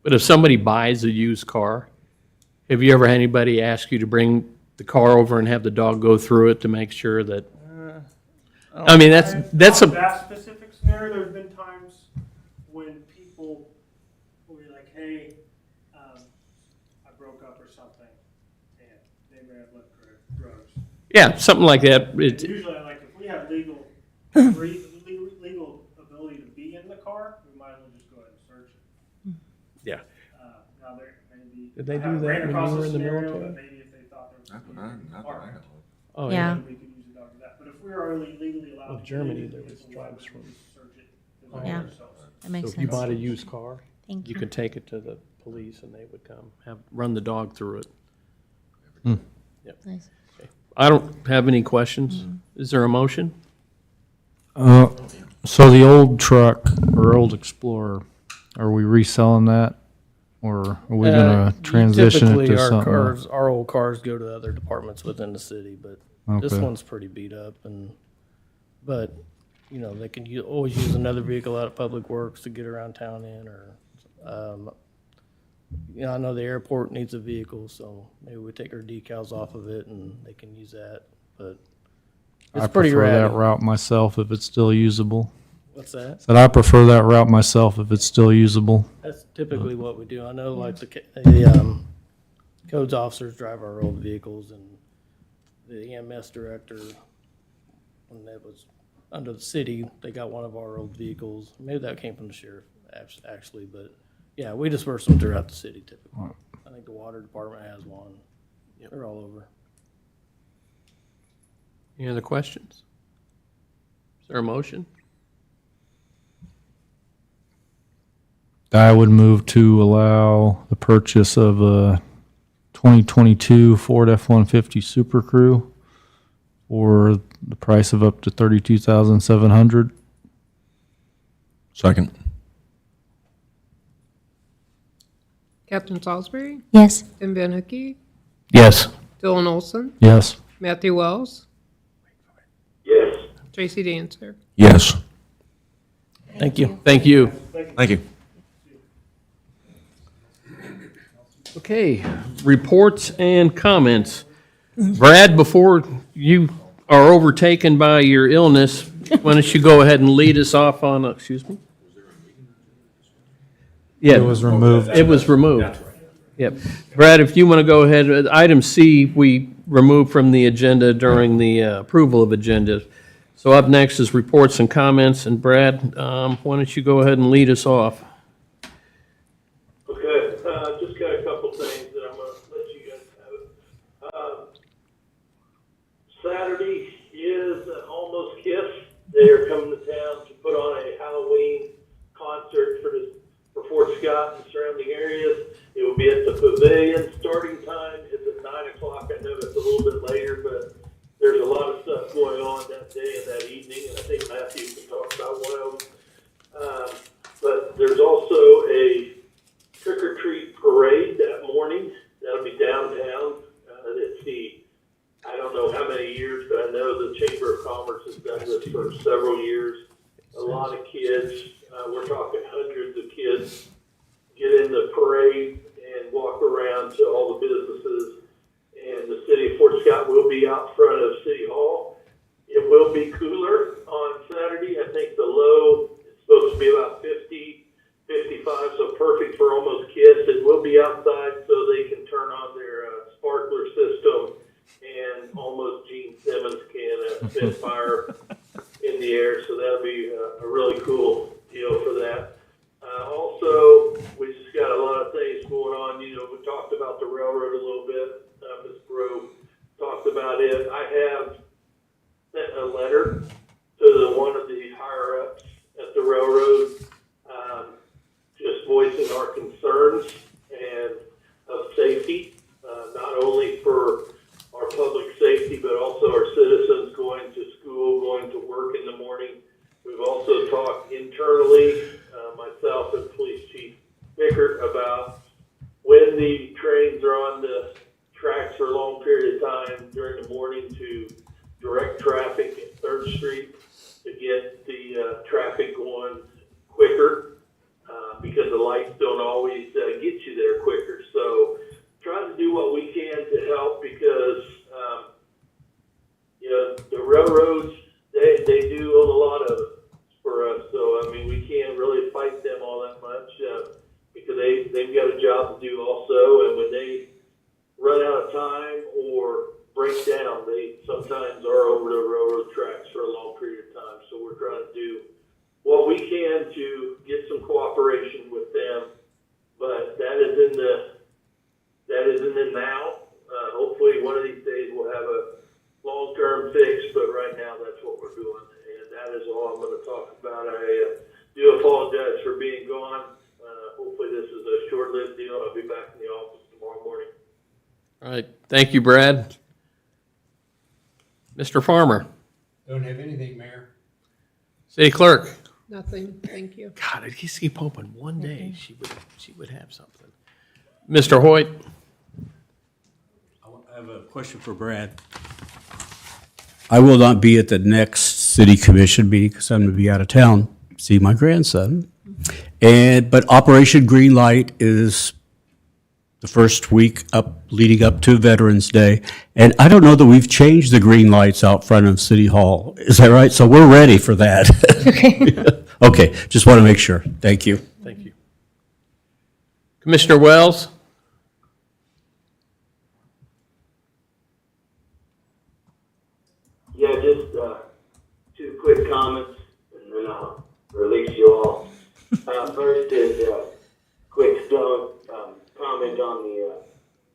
but if somebody buys a used car, have you ever had anybody ask you to bring the car over and have the dog go through it to make sure that? I mean, that's
Not
a,
that specific scenario. There's been times when people will be like, hey, I broke up or something, and they may have left drugs.
yeah, something like that.
And
It,
usually, like, if we have legal ability to be in the car, we might as well just go ahead and search it.
yeah.
Now, there may be.
Did they
I
do
haven't
that
ran
when
across
you
a
were in the
scenario,
military?
but maybe if they thought there was.
Not that I know of.
Oh,
Yeah.
We could use a dog for that. But if we are legally allowed.
Well,
to
Germany,
use it,
there
we
was
can
drugs
search it
Yeah.
ourselves.
That makes
So if
sense.
you bought a used car,
Thank
you
you.
could take it to the police and they would come, run the dog through it.
Nice.
I don't have any questions. Is there a motion?
So the old truck or old Explorer, are we reselling that? Or are we gonna transition it
Typically,
to
our
something?
cars, our old cars go to other departments within the city, but this
Okay.
one's pretty beat up but, they can always use another vehicle out of Public Works to get around town in, or, I know the airport needs a vehicle, so maybe we take our decals off of it and they can use that, but
I
it's pretty
prefer that
rad.
route myself if it's still usable.
What's that?
Said I prefer that route myself if it's still usable.
That's typically what we do. I know, like, the codes officers drive our old vehicles, and the EMS director, when that was under the city, they got one of our old vehicles. Maybe that came from the sheriff, actually, but yeah, we disperse them throughout the city typically. I think the water department has one. They're all over.
Any other questions? Is there a motion?
I would move to allow the purchase of a 2022 Ford F-150 Super Crew for the price of up to $32,700.
Second.
Captain Salisbury,
Yes.
Tim Van Hook,
Yes.
Dylan Olson,
Yes.
Matthew Wells,
Yes.
Tracy Dancer.
Yes.
Thank you.
Thank you.
Thank you.
Okay, reports and comments. Brad, before you are overtaken by your illness, why don't you go ahead and lead us off on, excuse me? Yeah.
It was removed.
It was removed. Yep. Brad, if you want to go ahead, item C, we removed from the agenda during the approval of agenda. So up next is reports and comments, and Brad, why don't you go ahead and lead us off?
Okay, just got a couple things that I'm gonna let you guys have. Saturday is an Almost Kiss. They are coming to town to put on a Halloween concert for Fort Scott and surrounding areas. It will be at the Pavilion. Starting time is at 9 o'clock. I know it's a little bit later, but there's a lot of stuff going on that day and that evening, and I think Matthew can talk about one of them. But there's also a trick-or-treat parade that morning. That'll be downtown. It's I don't know how many years, but I know the Chamber of Commerce has done this for several years. A lot of kids, we're talking hundreds of kids, get in the parade and walk around to all the businesses. And the city of Fort Scott will be out front of City Hall. It will be cooler on Saturday. I think the low is supposed to be about 50, 55, so perfect for Almost Kiss. It will be outside so they can turn on their sparkler system, and Almost Gene Simmons can spit fire in the air. So that'll be a really cool deal for that. Also, we just got a lot of things going on. You know, we talked about the railroad a little bit. Ms. Brew talked about it. I have sent a letter to one of the higher ups at the railroad, just voicing our concerns and of safety, not only for our public safety, but also our citizens going to school, going to work in the morning. We've also talked internally, myself and Police Chief Bickert, about when the trains are on the tracks for a long period of time during the morning to direct traffic at 3rd Street to get the traffic going quicker, because the lights don't always get you there quicker. So trying to do what we can to help, because you know, the railroads, they do own a lot of it for us. So I mean, we can't really fight them all that much, because they've got a job to do also. And when they run out of time or break down, they sometimes are over the railroad tracks for a long period of time. So we're trying to do what we can to get some cooperation with them, but that isn't in now. Hopefully one of these days we'll have a long-term fix, but right now that's what we're doing, and that is all I'm going to talk about. I do apologize for being gone. Hopefully this is a short-lived deal. I'll be back in the office tomorrow morning.
All right, thank you, Brad. Mr. Farmer,
Don't have anything, Mayor.
City Clerk.
Nothing, thank you.
God, I just keep hoping one day she would have something. Mr. Hoyt.
I have a question for Brad. I will not be at the next city commission meeting because I'm going to be out of town, see my grandson. But Operation Greenlight is the first week leading up to Veterans Day. And I don't know that we've changed the green lights out front of City Hall. Is that right? So we're ready for that.
Okay.
Okay, just want to make sure. Thank you.
Thank you. Commissioner Wells?
Yeah, just 2
quick comments, and then I'll release you all. First is quick comment on the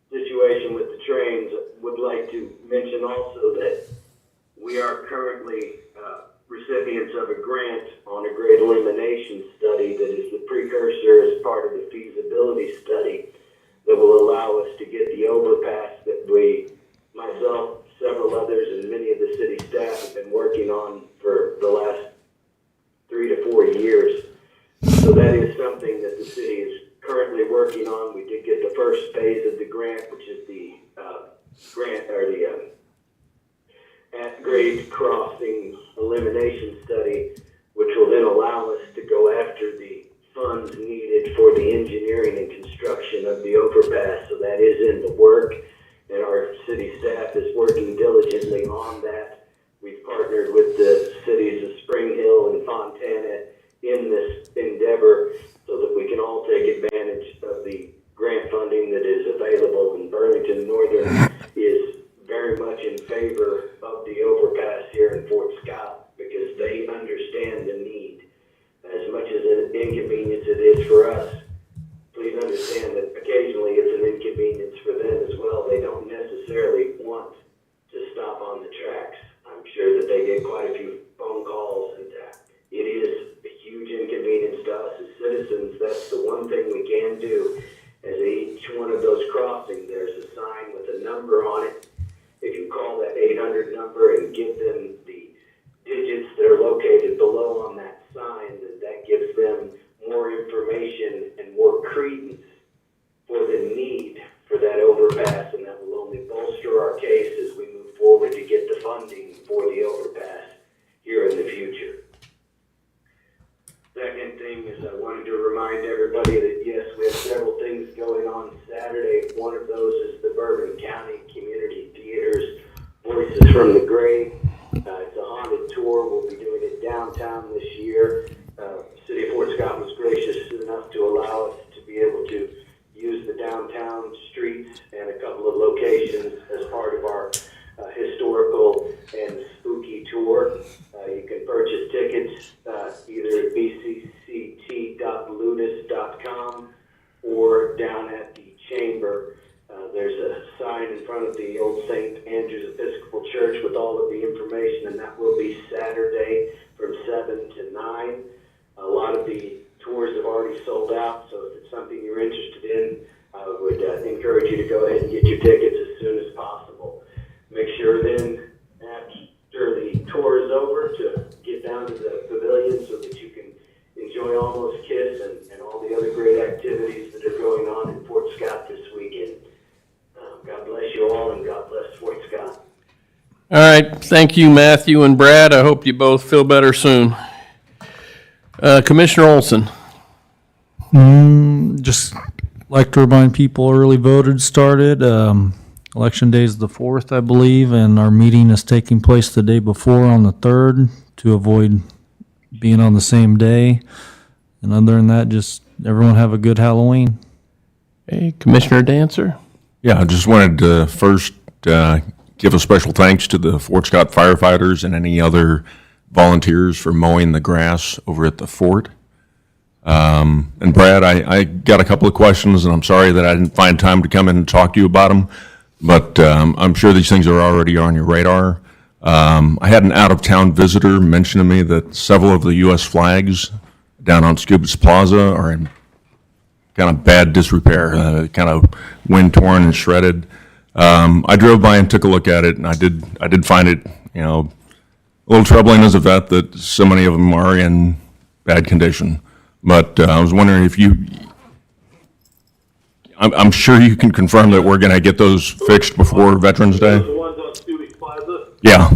situation with the trains. Would like to mention also that we are currently recipients of a grant on a grade elimination study that is the precursor as part of the feasibility study that will allow us to get the overpass that myself, several others, and many of the city staff have been working on for the last 3 to 4 years. So that is something that the city is currently working on. We did get the first phase of the grant, which is the grant or the at-grade crossing elimination study, which will then allow us to go after the funds needed for the engineering and construction of the overpass. So that is in the work, and our city staff is working diligently on that. We've partnered with the cities of Spring Hill and Fontana in this endeavor so that we can all take advantage of the grant funding that is available. And Burlington Northern is very much in favor of the overpass here in Fort Scott because they understand the need. As much as an inconvenience it is for us, please understand that occasionally it's an inconvenience for them as well. They don't necessarily want to stop on the tracks. I'm sure that they get quite a few phone calls, and it is a huge inconvenience to us as citizens. That's the one thing we can do. As each one of those crossings, there's a sign with a number on it. If you call that 800 number and give them the digits that are located below on that sign, that gives them more information and more credence for the need for that overpass, and that will only bolster our case as we move forward to get the funding for the overpass here in the future. Second thing is I wanted to remind everybody that yes, we have several things going on Saturday. One of those is the Bourbon County Community Theater's Voices from the Grave. It's a haunted tour. We'll be doing it downtown this year. City of Fort Scott was gracious enough to allow us to be able to use the downtown streets and a couple of locations as part of our historical and spooky tour. You can purchase tickets either at bcct.ludus.com or down at the chamber. There's a sign in front of the old St. Andrew's Episcopal Church with all of the information, and that will be Saturday from 7 to 9. A lot of the tours have already sold out, so if it's something you're interested in, I would encourage you to go ahead and get your tickets as soon as possible. Make sure then, after the tour is over, to get down to the pavilion so that you can enjoy Almost Kiss and all the other great activities that are going on in Fort Scott this weekend. God bless you all, and God bless Fort Scott.
All right, thank you, Matthew and Brad. I hope you both feel better soon. Commissioner Olson.
Just like to remind people early voting started. Election day is the 4th, I believe, and our meeting is taking place the day before on the 3rd to avoid being on the same day. And other than that, just everyone have a good Halloween.
Hey, Commissioner Dancer.
Yeah, I just wanted to first give a special thanks to the Fort Scott firefighters and any other volunteers for mowing the grass over at the fort. And Brad, I got a couple of questions, and I'm sorry that I didn't find time to come in and talk to you about them, but I'm sure these things are already on your radar. I had an out-of-town visitor mention to me that several of the U.S. flags down on Scubas Plaza are in kind of bad disrepair, kind of wind-torn and shredded. I drove by and took a look at it, and I did find it, a little troubling as a vet that so many of them are in bad condition. But I was wondering if I'm sure you can confirm that we're going to get those fixed before Veterans Day?
The ones on Stewie's Plaza?
Yeah.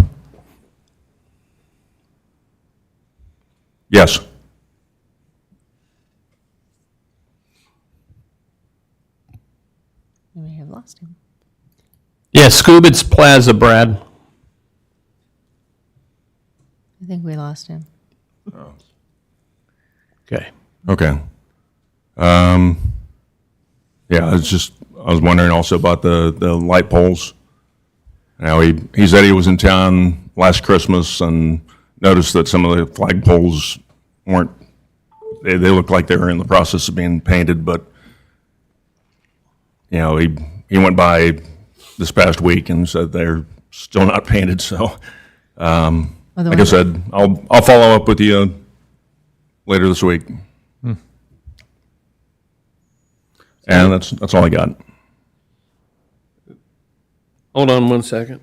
Yes.
We may have lost him.
Yeah, Scubitz Plaza, Brad.
I think we lost him.
Okay.
Okay. Yeah, I was wondering also about the light poles. Now he said he was in town last Christmas and noticed that some of the flagpoles weren't, they looked like they were in the process of being painted, but, you know, he went by this past week and said they're still not painted, so, like I said, I'll follow up with you later this week. And that's all I got.
Hold on one second.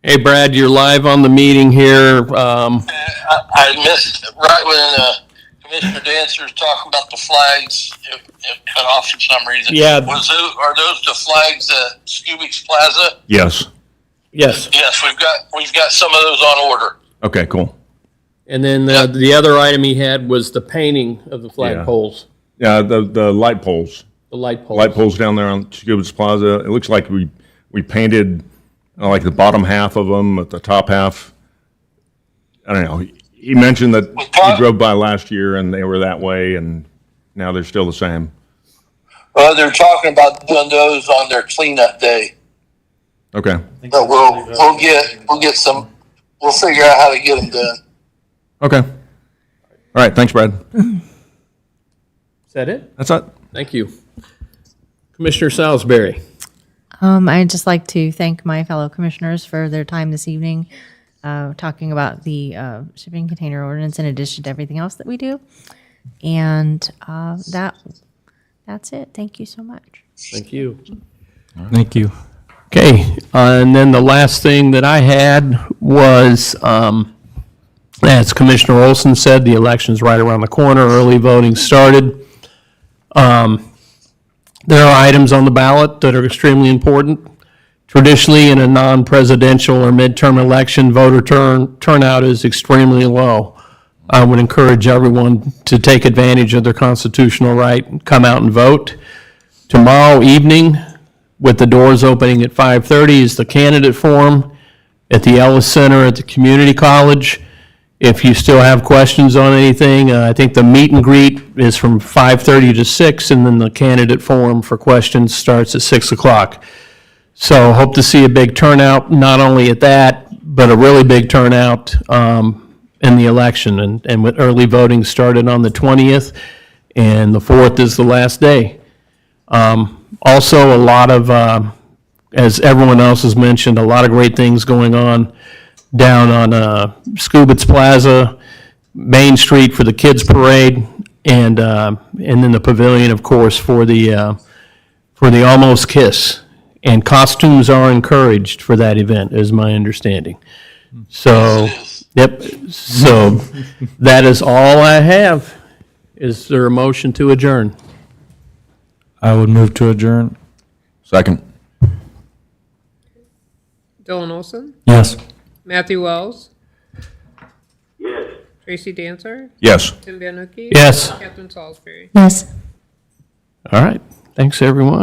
Hey, Brad, you're live on the meeting here.
I missed right when Commissioner Dancer was talking about the flags. It cut off for some reason.
Yeah.
Are those the flags at Skubix Plaza?
Yes.
Yes.
Yes, we've got some of those on order.
Okay, cool.
And then the other item he had was the painting of the flagpoles,
Yeah, the light poles.
the light poles.
Light poles down there on Skubitz Plaza. It looks like we painted like the bottom half of them, but the top half, I don't know. He mentioned that he drove by last year and they were that way, and now they're still the same.
They're talking about doing those on their cleanup day.
Okay.
But we'll get some. We'll figure out how to get them done.
Okay. All right. Thanks, Brad.
Is that it?
That's it.
Thank you. Commissioner Salisbury.
I'd just like to thank my fellow commissioners for their time this evening, talking about the shipping container ordinance in addition to everything else that we do. And that's it. Thank you so much.
Thank you.
Thank you.
Okay, and then the last thing that I had was, as Commissioner Olson said, the election's right around the corner, early voting started. There are items on the ballot that are extremely important. Traditionally, in a non-presidential or midterm election, voter turnout is extremely low. I would encourage everyone to take advantage of their constitutional right and come out and vote. Tomorrow evening, with the doors opening at 5:30, is the candidate forum at the Ellis Center at the Community College. If you still have questions on anything, I think the meet and greet is from 5:30 to 6, and then the candidate forum for questions starts at 6 o'clock. So hope to see a big turnout, not only at that, but a really big turnout in the election. And with early voting started on the 20th, and the 4th is the last day. Also, a lot of, as everyone else has mentioned, a lot of great things going on down on Skubitz Plaza, Main Street for the Kids Parade, and then the pavilion, of course, for the Almost Kiss. And costumes are encouraged for that event, is my understanding. So, yep, so that is all I have. Is there a motion to adjourn?
I would move to adjourn.
Second.
Dylan Olson,
Yes.
Matthew Wells,
Yes.
Tracy Dancer,
Yes.
Tim Van Hooky.
Yes.
Catherine Salisbury.
Yes.
All right, thanks, everyone.